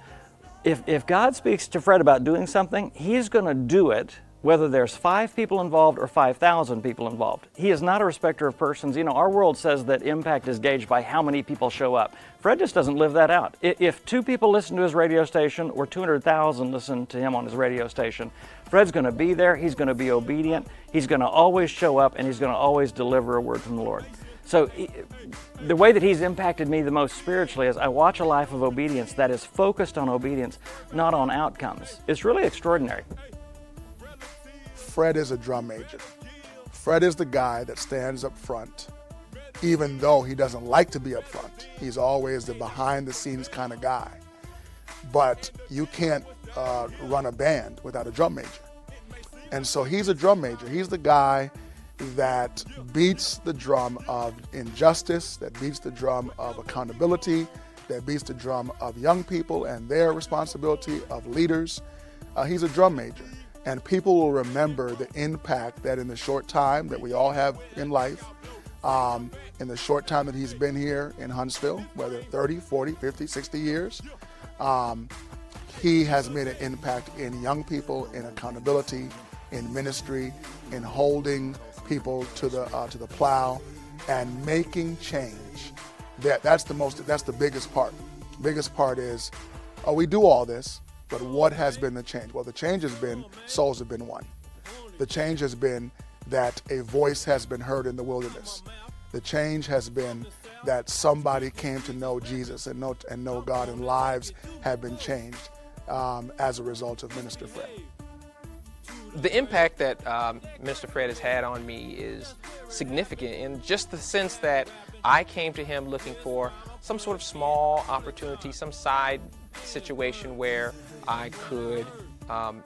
If God speaks to Fred about doing something, he's going to do it whether there's 5 people involved or 5,000 people involved. He is not a respecter of persons. You know, our world says that impact is gauged by how many people show up. Fred just doesn't live that out. If 2 people listen to his radio station or 200,000 listen to him on his radio station, Fred's going to be there, he's going to be obedient, he's going to always show up, and he's going to always deliver a word from the Lord. So the way that he's impacted me the most spiritually is I watch a life of obedience that is focused on obedience, not on outcomes. It's really extraordinary. Fred is a drum major. Fred is the guy that stands up front, even though he doesn't like to be up front. He's always the behind the scenes kind of guy. But you can't run a band without a drum major. And so he's a drum major. He's the guy that beats the drum of injustice, that beats the drum of accountability, that beats the drum of young people and their responsibility, of leaders. He's a drum major. And people will remember the impact that in the short time that we all have in life, in the short time that he's been here in Huntsville, whether 30, 40, 50, 60 years, he has made an impact in young people, in accountability, in ministry, in holding people to the plow and making change. That's the biggest part. Biggest part is, we do all this, but what has been the change? Well, the change has been souls have been won. The change has been that a voice has been heard in the wilderness. The change has been that somebody came to know Jesus and know God, and lives have been changed as a result of Minister Fred. The impact that Mr. Fred has had on me is significant in just the sense that I came to him looking for some sort of small opportunity, some side situation where I could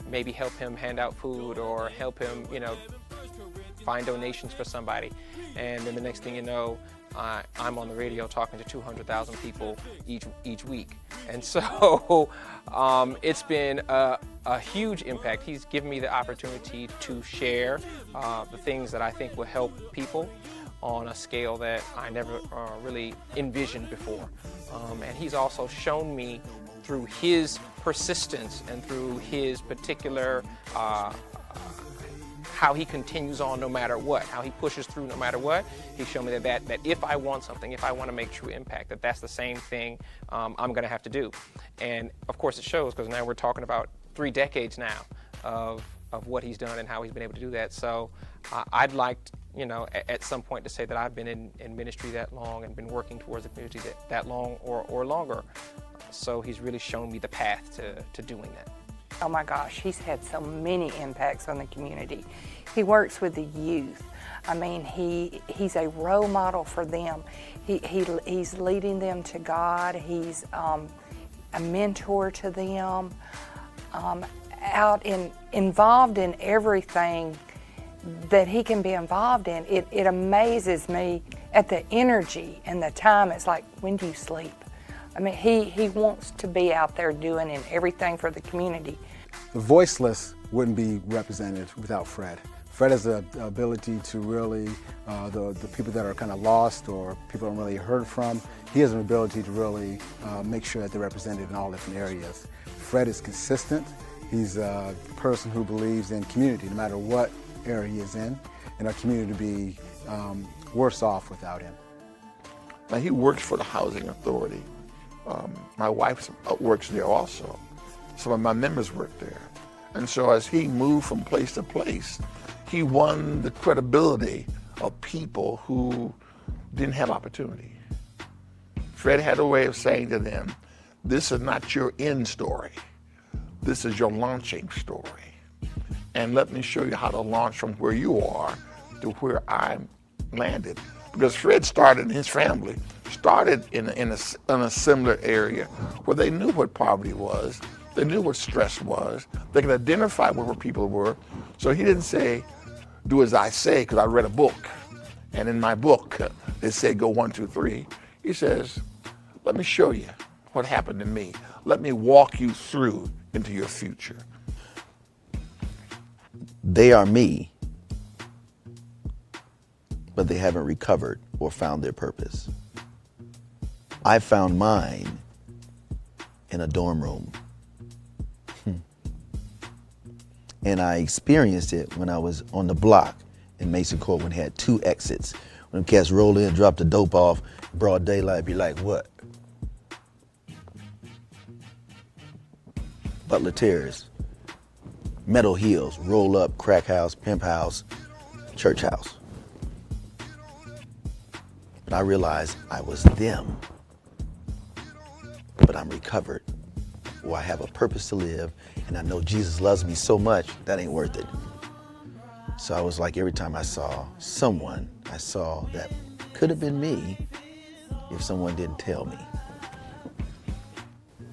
maybe help him hand out food or help him, find donations for somebody. And then the next thing you know, I'm on the radio talking to 200,000 people each week. And so it's been a huge impact. He's given me the opportunity to share the things that I think will help people on a scale that I never really envisioned before. And he's also shown me through his persistence and through his particular how he continues on no matter what, how he pushes through no matter what. He's shown me that if I want something, if I want to make true impact, that's the same thing I'm going to have to do. And of course it shows, because now we're talking about 3 decades now of what he's done and how he's been able to do that. So I'd like, at some point to say that I've been in ministry that long and been working towards the community that long or longer. So he's really shown me the path to doing that. Oh my gosh, he's had so many impacts on the community. He works with the youth. I mean, he's a role model for them. He's leading them to God. He's a mentor to them. Involved in everything that he can be involved in. It amazes me at the energy and the time. It's like, when do you sleep? I mean, he wants to be out there doing everything for the community. The voiceless wouldn't be represented without Fred. Fred has the ability to really, the people that are kind of lost or people don't really heard from, he has an ability to really make sure that they're represented in all different areas. Fred is consistent. He's a person who believes in community, no matter what area he is in, and our community to be worse off without him. Now, he works for the Housing Authority. My wife works there also. Some of my members work there. And so as he moved from place to place, he won the credibility of people who didn't have opportunity. Fred had a way of saying to them, this is not your end story. this is your launching story. And let me show you how to launch from where you are to where I landed. Because Fred started, and his family started in a similar area where they knew what poverty was, they knew what stress was, they could identify where people were. So he didn't say, do as I say, because I read a book. And in my book, they say go 1, 2, 3. He says, let me show you what happened to me. Let me walk you through into your future. They are me, but they haven't recovered or found their purpose. I found mine in a dorm room. And I experienced it when I was on the block in Mason Court when it had 2 exits. When cats roll in, drop the dope off, broad daylight, be like, what? Butler Terrace, Meadow Hills, roll up, crack house, pimp house, church house. But I realized I was them, but I'm recovered, or I have a purpose to live, and I know Jesus loves me so much, that ain't worth it. So I was like, every time I saw someone, I saw that could have been me if someone didn't tell me.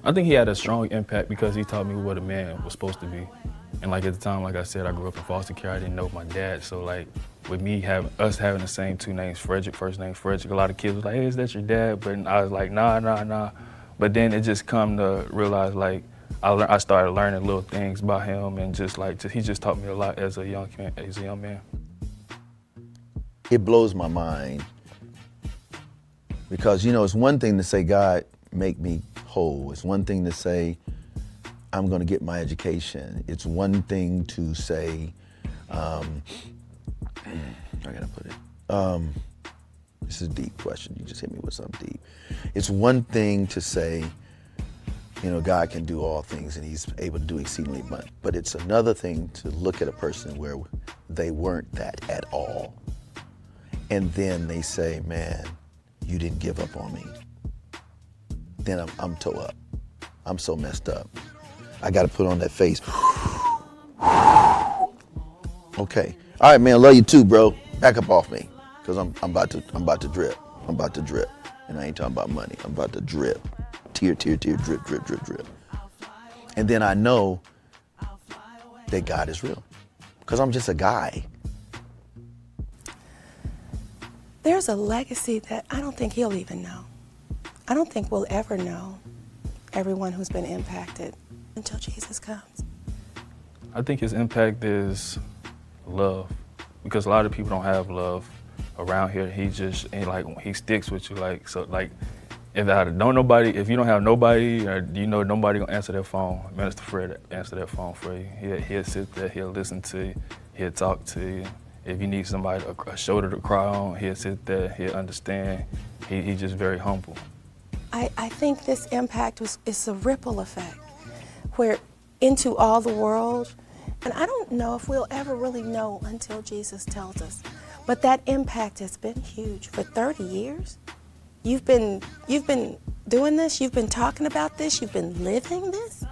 I think he had a strong impact because he taught me what a man was supposed to be. And like at the time, like I said, I grew up in foster care. I didn't know my dad. So like with me having the same 2 names, Frederick, first name Frederick, a lot of kids was like, hey, is that your dad? But I was like, nah. But then it just come to realize like, I started learning little things about him, and he just taught me a lot as a young man. It blows my mind because, it's one thing to say, God, make me whole. It's one thing to say, I'm going to get my education. It's one thing to say, how can I put it? This is a deep question. You just hit me with something deep. It's one thing to say, God can do all things and he's able to do exceedingly much. But it's another thing to look at a person where they weren't that at all. And then they say, man, you didn't give up on me. Then I'm toe up. I'm so messed up. I got to put on that face. Okay. All right, man, love you too, bro. Back up off me, because I'm about to drip. I'm about to drip. And I ain't talking about money. I'm about to drip. Tear, drip, drip, drip, drip. And then I know that God is real, because I'm just a guy. There's a legacy that I don't think he'll even know. I don't think we'll ever know everyone who's been impacted until Jesus comes. I think his impact is love, because a lot of people don't have love around here. He sticks with you. If you don't have nobody, or nobody gonna answer their phone, Minister Fred answer that phone for you. He'll sit there, he'll listen to you, he'll talk to you. If you need somebody, a shoulder to cry on, he'll sit there, he'll understand. He's just very humble. I think this impact is a ripple effect, where into all the world, and I don't know if we'll ever really know until Jesus tells us, but that impact has been huge. For 30 years, you've been doing this, you've been talking about this, you've been living this,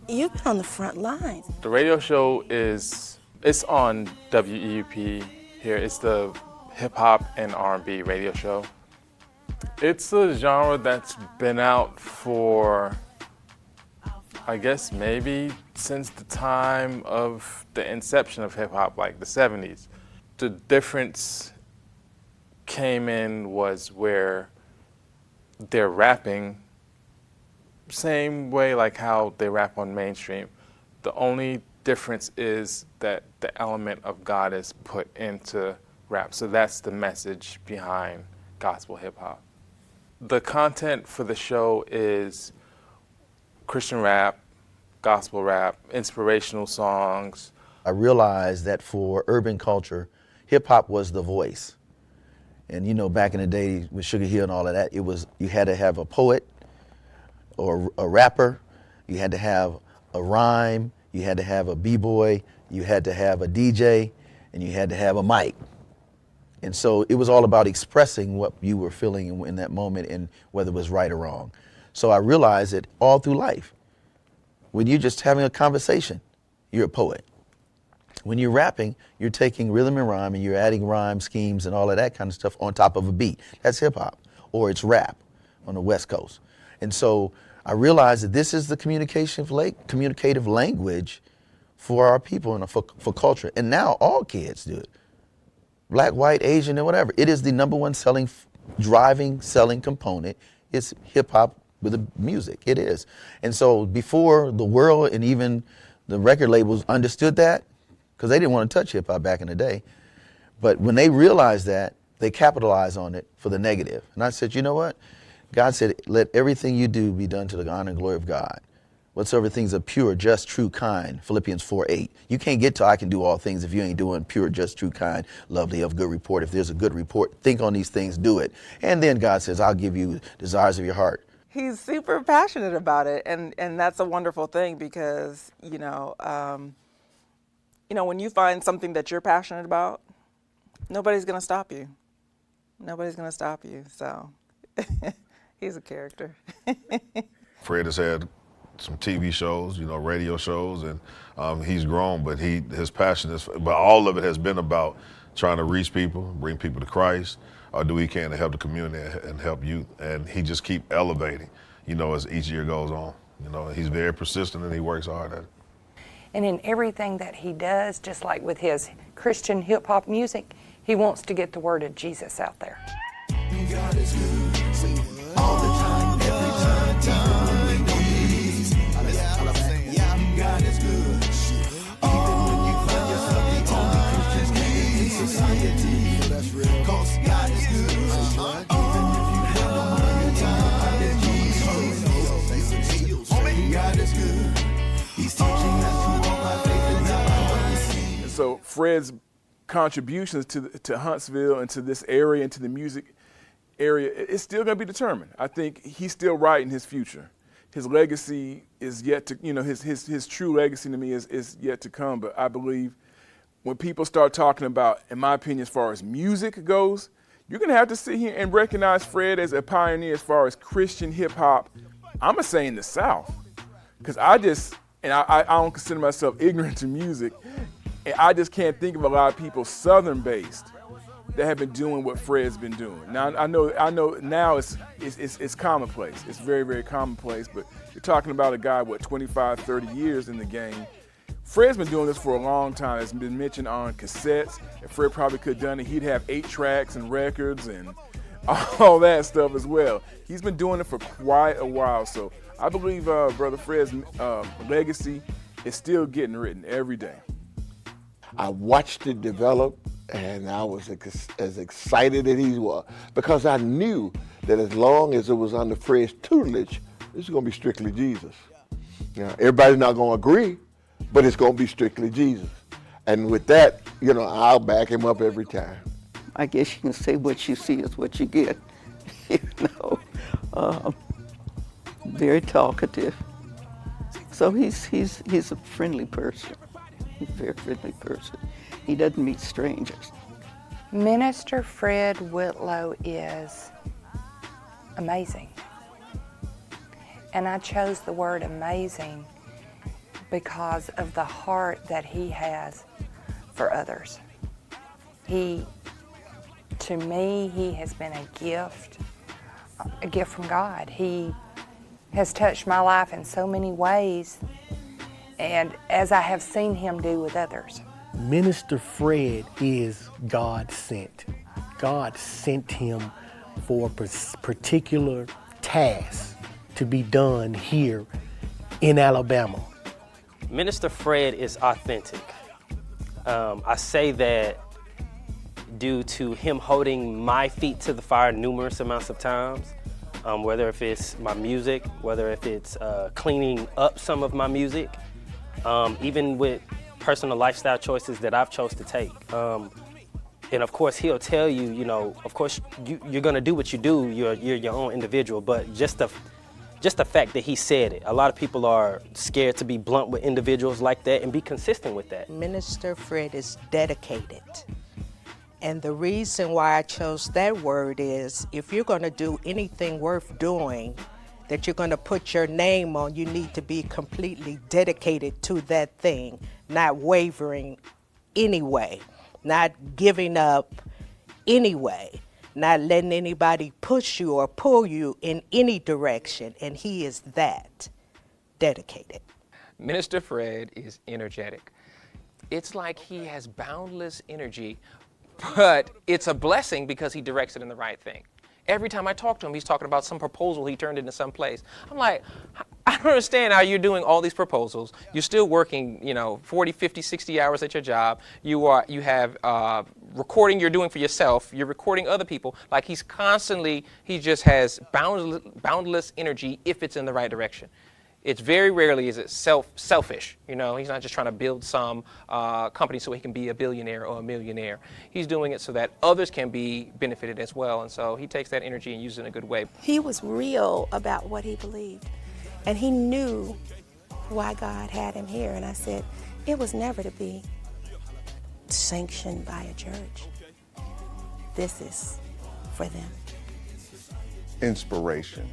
you've been on the front lines. The radio show it's on WEUP here. It's the hip hop and R&B radio show. It's a genre that's been out for, I guess, maybe since the time of the inception of hip hop, like the 70s. The difference came in was where they're rapping same way like how they rap on mainstream. The only difference is that the element of God is put into rap. So that's the message behind gospel hip hop. The content for the show is Christian rap, gospel rap, inspirational songs. I realized that for urban culture, hip hop was the voice. And back in the day with Sugar Hill and all of that, you had to have a poet or a rapper, you had to have a rhyme, you had to have a b-boy, you had to have a DJ, and you had to have a mic. And so it was all about expressing what you were feeling in that moment and whether it was right or wrong. So I realized that all through life, When you're just having a conversation, you're a poet. When you're rapping, you're taking rhythm and rhyme and you're adding rhyme schemes and all of that kind of stuff on top of a beat. That's hip hop, or it's rap on the West Coast. And so I realized that this is the communicative language for our people and for culture. And now all kids do it. Black, white, Asian, and whatever. It is the #1 selling component. It's hip hop with the music. It is. And so before the world and even the record labels understood that, because they didn't want to touch hip hop back in the day, but when they realized that, they capitalized on it for the negative. And I said, you know what? God said, let everything you do be done to the honor and glory of God. Whatsoever things are pure, just, true, kind, Philippians 4:8. You can't get to I can do all things if you ain't doing pure, just, true, kind, lovely, of good report. If there's a good report, think on these things, do it. And then God says, I'll give you desires of your heart. He's super passionate about it, and that's a wonderful thing because, when you find something that you're passionate about, nobody's going to stop you. Nobody's going to stop you, so he's a character. Fred has had some TV shows, radio shows, and he's grown, but his passion is, but all of it has been about trying to reach people, bring people to Christ, or do he can to help the community and help youth, and he just keep elevating, as each year goes on. He's very persistent and he works hard at it. And in everything that he does, just like with his Christian hip hop music, he wants to get the word of Jesus out there. God is good, all the time, every time. God is good. Even when you find yourself the only Christian name in society. That's real. 'Cause God is good. Even if you have no money, time, God is good. He's teaching us to walk by faith and not by sight. And so Fred's contributions to Huntsville and to this area and to the music area, it's still going to be determined. I think he's still writing his future. His legacy is yet to, his true legacy to me is yet to come. But I believe when people start talking about, in my opinion, as far as music goes, you're going to have to sit here and recognize Fred as a pioneer as far as Christian hip hop. I'm going to say in the South, because I don't consider myself ignorant to music. And I just can't think of a lot of people Southern-based that have been doing what Fred's been doing. Now I know now it's commonplace. It's very, very commonplace, but you're talking about a guy, 25, 30 years in the game. Fred's been doing this for a long time. It's been mentioned on cassettes. If Fred probably could have done it, he'd have 8 tracks and records and all that stuff as well. He's been doing it for quite a while, so I believe Brother Fred's legacy is still getting written every day. I watched it develop, and I was as excited as he was, because I knew that as long as it was under Fred's tutelage, this is going to be strictly Jesus. Everybody's not going to agree, but it's going to be strictly Jesus. And with that, I'll back him up every time. I guess you can say what you see is what you get. Very talkative. So he's a friendly person. He's a very friendly person. He doesn't meet strangers. Minister Fred Whitlow is amazing. And I chose the word amazing because of the heart that he has for others. To me, he has been a gift from God. He has touched my life in so many ways, and as I have seen him do with others. Minister Fred is God sent. God sent him for a particular task to be done here in Alabama. Minister Fred is authentic. I say that due to him holding my feet to the fire numerous amounts of times, whether if it's my music, whether if it's cleaning up some of my music, even with personal lifestyle choices that I've chose to take. And of course, he'll tell you, of course, you're gonna do what you do, you're your own individual, but just the fact that he said it. A lot of people are scared to be blunt with individuals like that and be consistent with that. Minister Fred is dedicated. And the reason why I chose that word is if you're going to do anything worth doing, that you're going to put your name on, you need to be completely dedicated to that thing, not wavering anyway, not giving up anyway, not letting anybody push you or pull you in any direction. And he is that dedicated. Minister Fred is energetic. It's like he has boundless energy, but it's a blessing because he directs it in the right thing. Every time I talk to him, he's talking about some proposal he turned into some place. I'm like, I don't understand how you're doing all these proposals. You're still working, 40, 50, 60 hours at your job. You have recording you're doing for yourself. You're recording other people. Like he just has boundless energy if it's in the right direction. It's very rarely is it selfish. He's not just trying to build some company so he can be a billionaire or a millionaire. He's doing it so that others can be benefited as well. And so he takes that energy and uses it in a good way. He was real about what he believed. And he knew why God had him here. And I said, it was never to be sanctioned by a church. This is for them. Inspiration.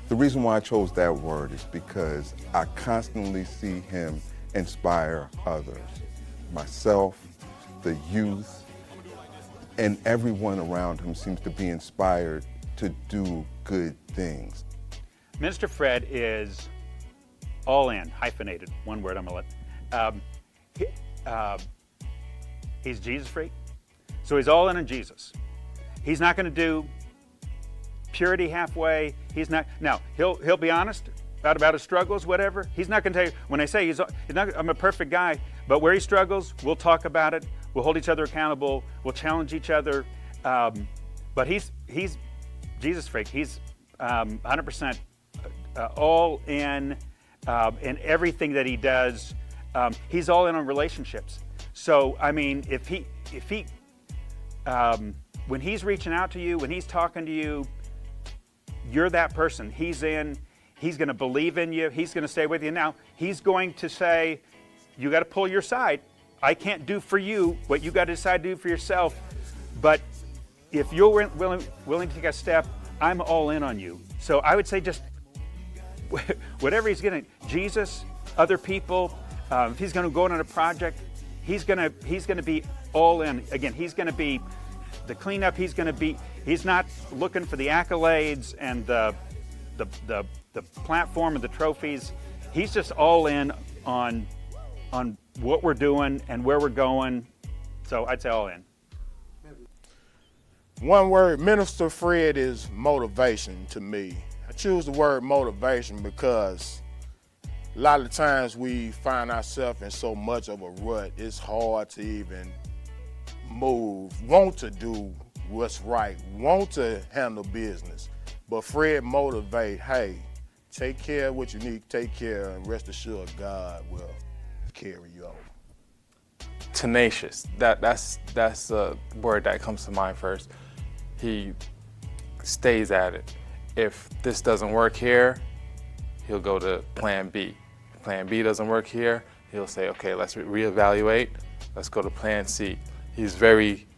The reason why I chose that word is because I constantly see him inspire others. Myself, the youth, and everyone around him seems to be inspired to do good things. Minister Fred is all in, hyphenated, one word I'm gonna let. He's Jesus freak, so he's all in on Jesus. He's not gonna do purity halfway. He's not. Now he'll be honest about his struggles, whatever. He's not going to tell you. When I say he's not, I'm a perfect guy, but where he struggles, we'll talk about it. We'll hold each other accountable. We'll challenge each other. But he's Jesus freak. He's 100% all in everything that he does. He's all in on relationships. So I mean, if he when he's reaching out to you, when he's talking to you, you're that person. He's going to believe in you. He's going to stay with you. Now, he's going to say, you got to pull your side. I can't do for you what you got to decide to do for yourself. But if you're willing to take a step, I'm all in on you. So I would say just whatever he's going to, Jesus, other people, if he's going to go on a project, he's going to be all in. Again, he's going to be the cleanup. He's not looking for the accolades and the platform and the trophies. He's just all in on what we're doing and where we're going. So I'd say all in. One word, Minister Fred, is motivation to me. I choose the word motivation because a lot of times we find ourselves in so much of a rut, it's hard to even move, want to do what's right, want to handle business. But Fred motivate, hey, take care of what you need to take care of, and rest assured God will carry you over. Tenacious. That's the word that comes to mind first. He stays at it. If this doesn't work here, he'll go to plan B. If plan B doesn't work here, he'll say, okay, let's reevaluate. Let's go to plan C. He's very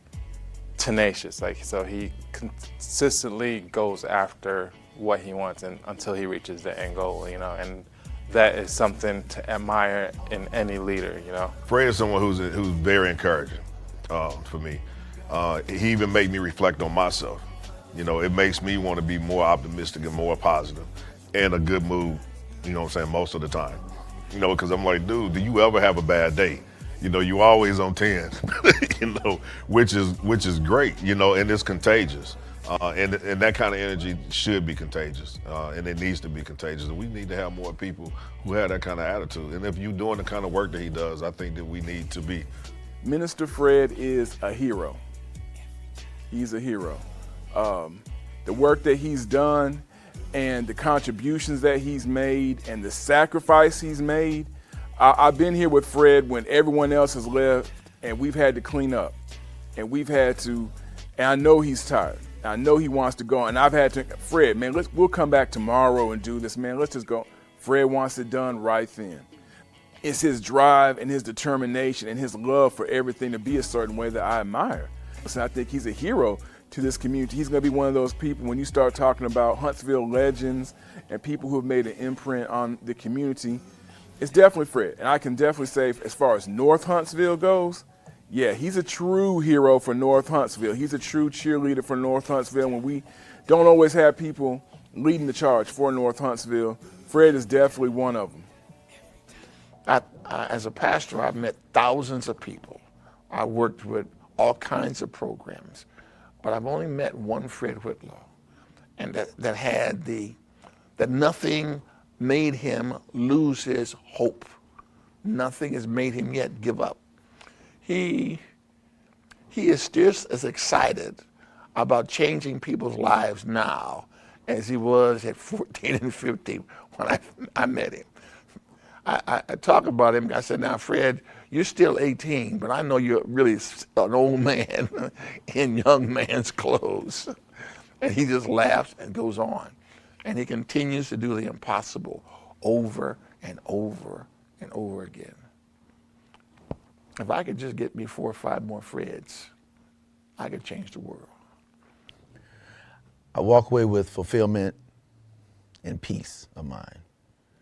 tenacious, so he consistently goes after what he wants until he reaches the end goal, and that is something to admire in any leader, Fred is someone who's very encouraging for me. He even made me reflect on myself. It makes me want to be more optimistic and more positive and a good mood, most of the time. Because I'm like, dude, do you ever have a bad day? You always on 10, which is great, and it's contagious. And that kind of energy should be contagious, and it needs to be contagious. And we need to have more people who have that kind of attitude. And if you're doing the kind of work that he does, I think that we need to be. Minister Fred is a hero. He's a hero. The work that he's done and the contributions that he's made and the sacrifice he's made. I've been here with Fred when everyone else has left and we've had to clean up and and I know he's tired. I know he wants to go and I've had to, Fred, man, we'll come back tomorrow and do this, man. Let's just go. Fred wants it done right then. It's his drive and his determination and his love for everything to be a certain way that I admire. So I think he's a hero to this community. He's going to be one of those people when you start talking about Huntsville legends and people who have made an imprint on the community. It's definitely Fred. And I can definitely say, as far as North Huntsville goes, yeah, he's a true hero for North Huntsville. He's a true cheerleader for North Huntsville. When we don't always have people leading the charge for North Huntsville, Fred is definitely one of them. As a pastor, I've met thousands of people. I worked with all kinds of programs, but I've only met one Fred Whitlow, and that nothing made him lose his hope. Nothing has made him yet give up. He is just as excited about changing people's lives now as he was at 14 and 15 when I met him. I talk about him. I said, now, Fred, you're still 18, but I know you're really an old man in young man's clothes. And he just laughs and goes on. And he continues to do the impossible over and over and over again. If I could just get me 4 or 5 more Freds, I could change the world. I walk away with fulfillment and peace of mind.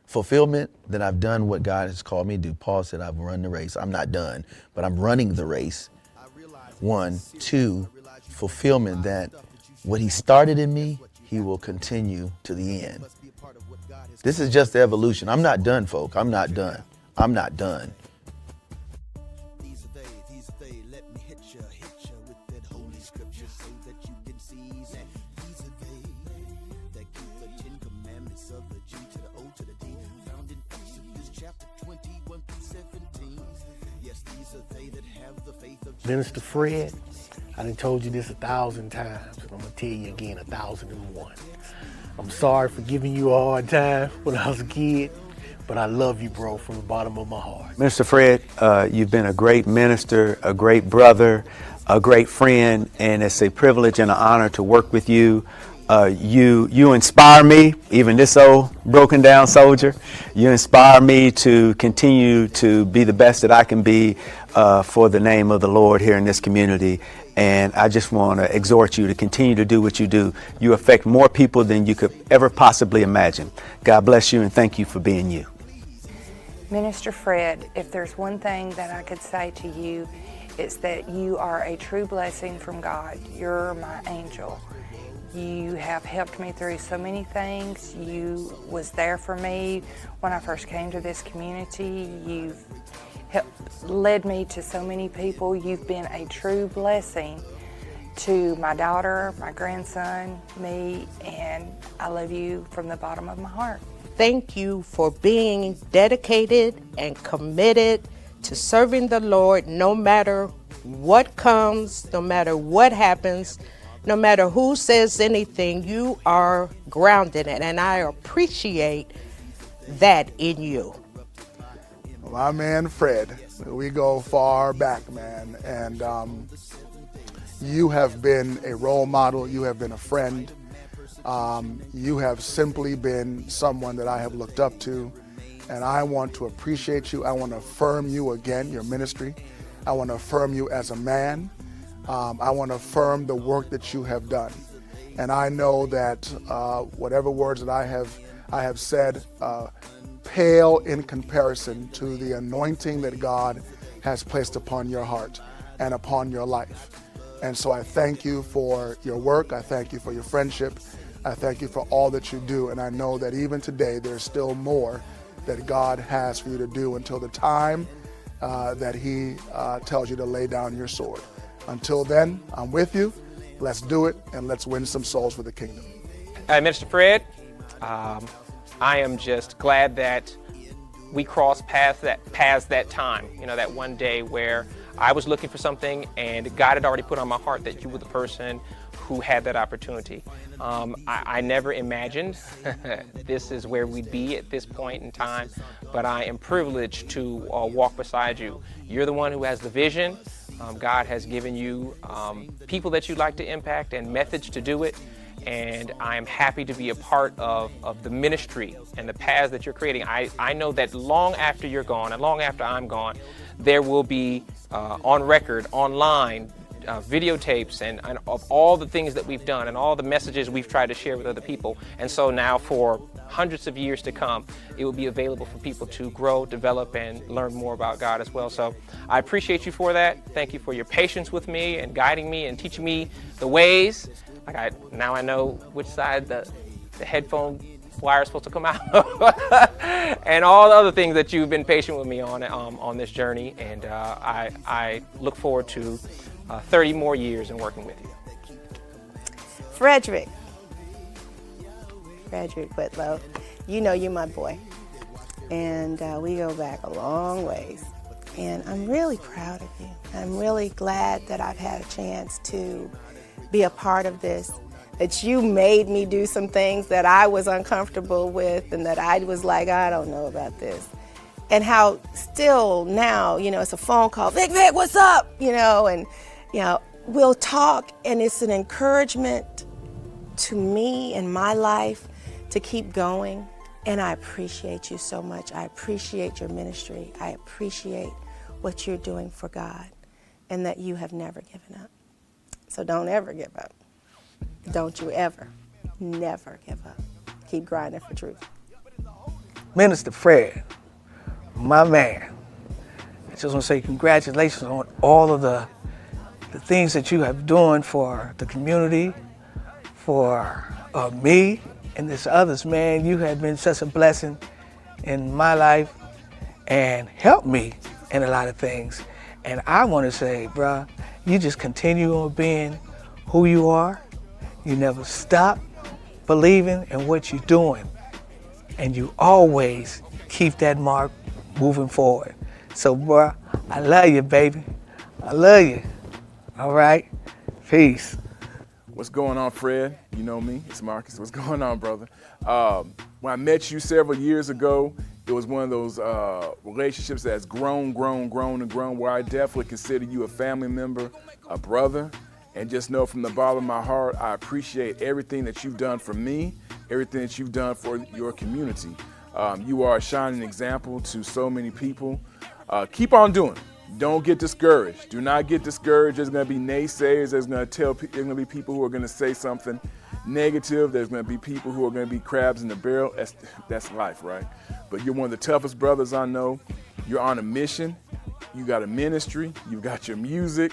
Fulfillment that I've done what God has called me to do. Paul said, I've run the race. I'm not done, but I'm running the race. 1, 2, fulfillment that what he started in me, he will continue to the end. This is just the evolution. I'm not done, folk. I'm not done. I'm not done. Minister Fred, I done told you this 1,000 times, and I'm gonna tell you again 1,001. I'm sorry for giving you a hard time when I was a kid, but I love you, bro, from the bottom of my heart. Minister Fred, you've been a great minister, a great brother, a great friend, and it's a privilege and an honor to work with you. You inspire me, even this old broken down soldier. You inspire me to continue to be the best that I can be for the name of the Lord here in this community. And I just want to exhort you to continue to do what you do. You affect more people than you could ever possibly imagine. God bless you and thank you for being you. Minister Fred, if there's one thing that I could say to you, it's that you are a true blessing from God. You're my angel. You have helped me through so many things. You was there for me when I first came to this community. You've led me to so many people. You've been a true blessing to my daughter, my grandson, me, and I love you from the bottom of my heart. Thank you for being dedicated and committed to serving the Lord no matter what comes, no matter what happens, no matter who says anything. You are grounded in it, and I appreciate that in you. My man Fred, we go far back, man, and you have been a role model, you have been a friend, you have simply been someone that I have looked up to, and I want to appreciate you. I want to affirm you again, your ministry. I want to affirm you as a man. I want to affirm the work that you have done. And I know that whatever words that I have said pale in comparison to the anointing that God has placed upon your heart and upon your life. And so I thank you for your work. I thank you for your friendship. I thank you for all that you do. And I know that even today there's still more that God has for you to do until the time that He tells you to lay down your sword. Until then, I'm with you. Let's do it, and let's win some souls for the kingdom. Minister Fred, I am just glad that we crossed paths that time. You know, that one day where I was looking for something and God had already put on my heart that you were the person who had that opportunity. I never imagined this is where we'd be at this point in time, but I am privileged to walk beside you. You're the one who has the vision. God has given you people that you'd like to impact and methods to do it. And I am happy to be a part of the ministry and the paths that you're creating. I know that long after you're gone and long after I'm gone, there will be on record, online, videotapes and of all the things that we've done and all the messages we've tried to share with other people. And so now for hundreds of years to come, it will be available for people to grow, develop, and learn more about God as well. So I appreciate you for that. Thank you for your patience with me and guiding me and teaching me the ways. Now I know which side the headphone wire is supposed to come out and all the other things that you've been patient with me on this journey. And I look forward to 30 more years in working with you. Frederick Whitlow, you know you're my boy. And we go back a long ways. And I'm really proud of you. I'm really glad that I've had a chance to be a part of this, that you made me do some things that I was uncomfortable with and that I was like, I don't know about this. And how still now, it's a phone call, Vic, what's up? And we'll talk, and it's an encouragement to me in my life to keep going. And I appreciate you so much. I appreciate your ministry. I appreciate what you're doing for God, and that you have never given up. So don't ever give up. Don't you ever, never give up. Keep grinding for truth. Minister Fred, my man, I just want to say congratulations on all of the things that you have doing for the community, for me and this others, man. You have been such a blessing in my life and helped me in a lot of things. And I want to say, bruh, you just continue on being who you are. You never stop believing in what you're doing. And you always keep that mark moving forward. So, bruh, I love you, baby. I love you. All right? Peace. What's going on, Fred? You know me, it's Marcus. What's going on, brother? When I met you several years ago, it was one of those relationships that's grown, where I definitely consider you a family member, a brother, and just know from the bottom of my heart, I appreciate everything that you've done for me, everything that you've done for your community. You are a shining example to so many people. Keep on doing it. Don't get discouraged. Do not get discouraged. There's going to be naysayers. There's going to be people who are going to say something negative. There's going to be people who are going to be crabs in the barrel. That's life, right? But you're one of the toughest brothers I know. You're on a mission. You got a ministry. You got your music.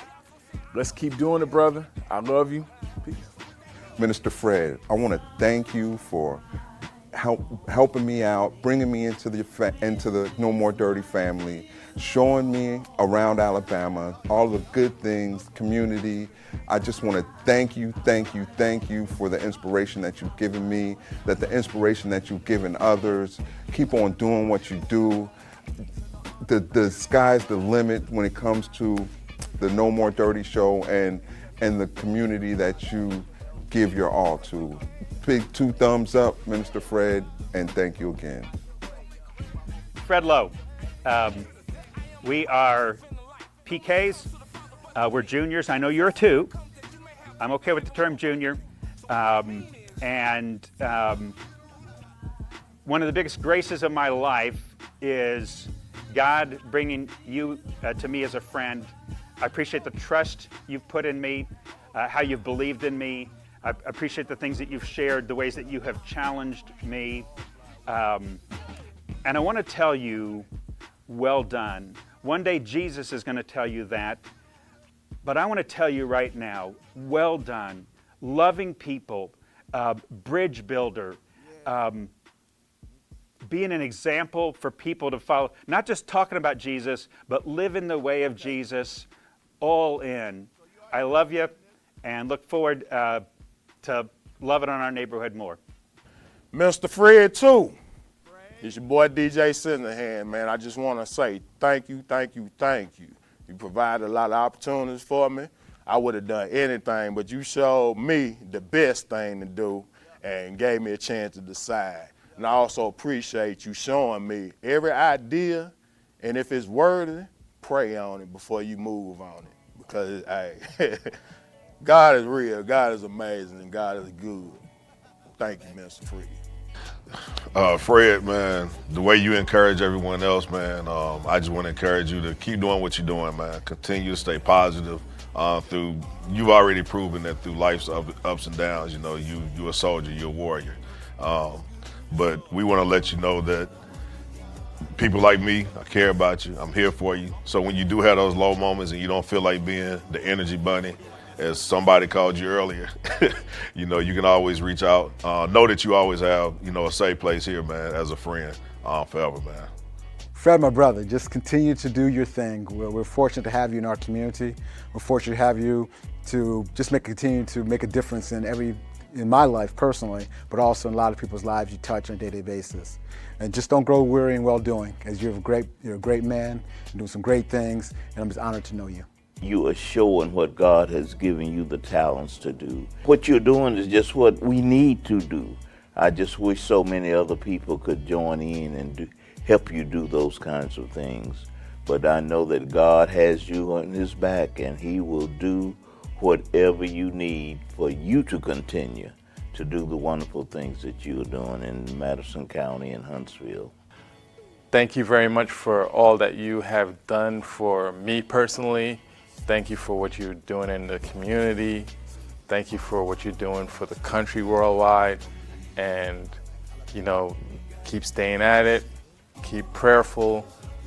Let's keep doing it, brother. I love you. Peace. Minister Fred, I want to thank you for helping me out, bringing me into the No More Dirty family, showing me around Alabama, all the good things, community. I just want to thank you for the inspiration that you've given me, the inspiration that you've given others. Keep on doing what you do. The sky's the limit when it comes to the No More Dirty show and the community that you give your all to. Big 2 thumbs up, Minister Fred, and thank you again. Fred Lowe. We are PKs. We're juniors. I know you're a 2. I'm okay with the term junior. And one of the biggest graces of my life is God bringing you to me as a friend. I appreciate the trust you've put in me, how you've believed in me. I appreciate the things that you've shared, the ways that you have challenged me. And I want to tell you, well done. One day Jesus is going to tell you that, but I want to tell you right now, well done. Loving people, bridge builder, being an example for people to follow, not just talking about Jesus, but living the way of Jesus, all in. I love you and look forward to loving on our neighborhood more. Mr. Fred, too. It's your boy DJ Cinderhand, man. I just want to say thank you. You provided a lot of opportunities for me. I would have done anything, but you showed me the best thing to do and gave me a chance to decide. And I also appreciate you showing me every idea, and if it's worthy, pray on it before you move on it. Because, hey, God is real, God is amazing, and God is good. Thank you, Mr. Fred. Fred, man, the way you encourage everyone else, man, I just want to encourage you to keep doing what you're doing, man. Continue to stay positive. You've already proven that through life's ups and downs, you know, you're a soldier, you're a warrior. But we want to let you know that people like me, I care about you, I'm here for you. So when you do have those low moments and you don't feel like being the energy bunny, as somebody called you earlier, you know, you can always reach out. Know that you always have, you know, a safe place here, man, as a friend, forever, man. Fred, my brother, just continue to do your thing. We're fortunate to have you in our community. We're fortunate to have you to just continue to make a difference in my life personally, but also in a lot of people's lives you touch on a day-to-day basis. And just don't grow weary in well-doing, as you're a great man, you're doing some great things, and I'm just honored to know you. You are showing what God has given you the talents to do. What you're doing is just what we need to do. I just wish so many other people could join in and help you do those kinds of things. But I know that God has you on his back, and he will do whatever you need for you to continue to do the wonderful things that you're doing in Madison County and Huntsville. Thank you very much for all that you have done for me personally. Thank you for what you're doing in the community. Thank you for what you're doing for the country worldwide. And, you know, keep staying at it, keep prayerful,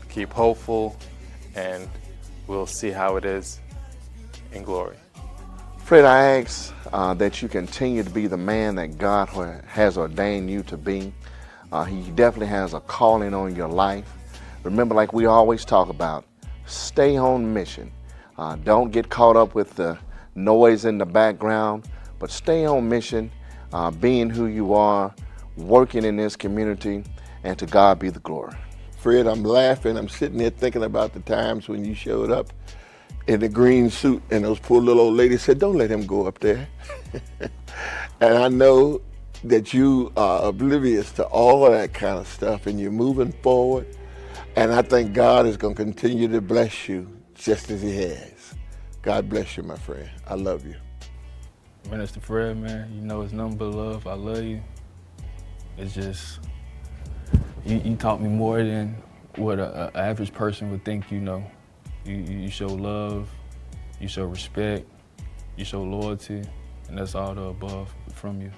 keep hopeful, and we'll see how it is in glory. Fred, I ask that you continue to be the man that God has ordained you to be. He definitely has a calling on your life. Remember, like we always talk about, stay on mission. Don't get caught up with the noise in the background, but stay on mission, being who you are, working in this community, and to God be the glory. Fred, I'm laughing. I'm sitting there thinking about the times when you showed up in the green suit and those poor little old ladies said, don't let him go up there. And I know that you are oblivious to all of that kind of stuff and you're moving forward. And I think God is going to continue to bless you just as he has. God bless you, my friend. I love you. Minister Fred, man, you know it's nothing but love. I love you. It's just, you taught me more than what an average person would think you know. You show love, you show respect, you show loyalty, and that's all the above from you.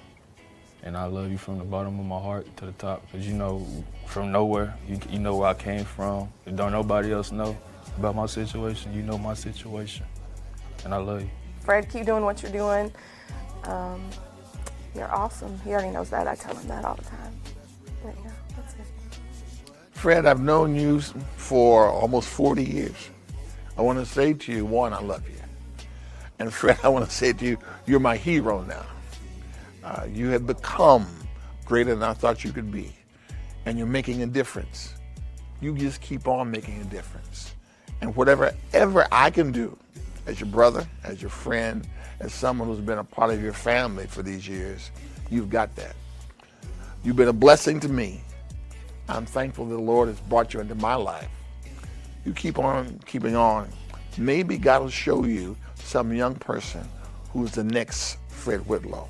And I love you from the bottom of my heart to the top, because you know, from nowhere, you know where I came from. Don't nobody else know about my situation. You know my situation, and I love you. Fred, keep doing what you're doing. You're awesome. He already knows that. I tell him that all the time. But yeah, that's it. Fred, I've known you for almost 40 years. I want to say to you, one, I love you. And Fred, I want to say to you, you're my hero now. You have become greater than I thought you could be. And you're making a difference. You just keep on making a difference. And whatever I can do as your brother, as your friend, as someone who's been a part of your family for these years, you've got that. You've been a blessing to me. I'm thankful that the Lord has brought you into my life. You keep on keeping on. Maybe God will show you some young person who's the next Fred Whitlow.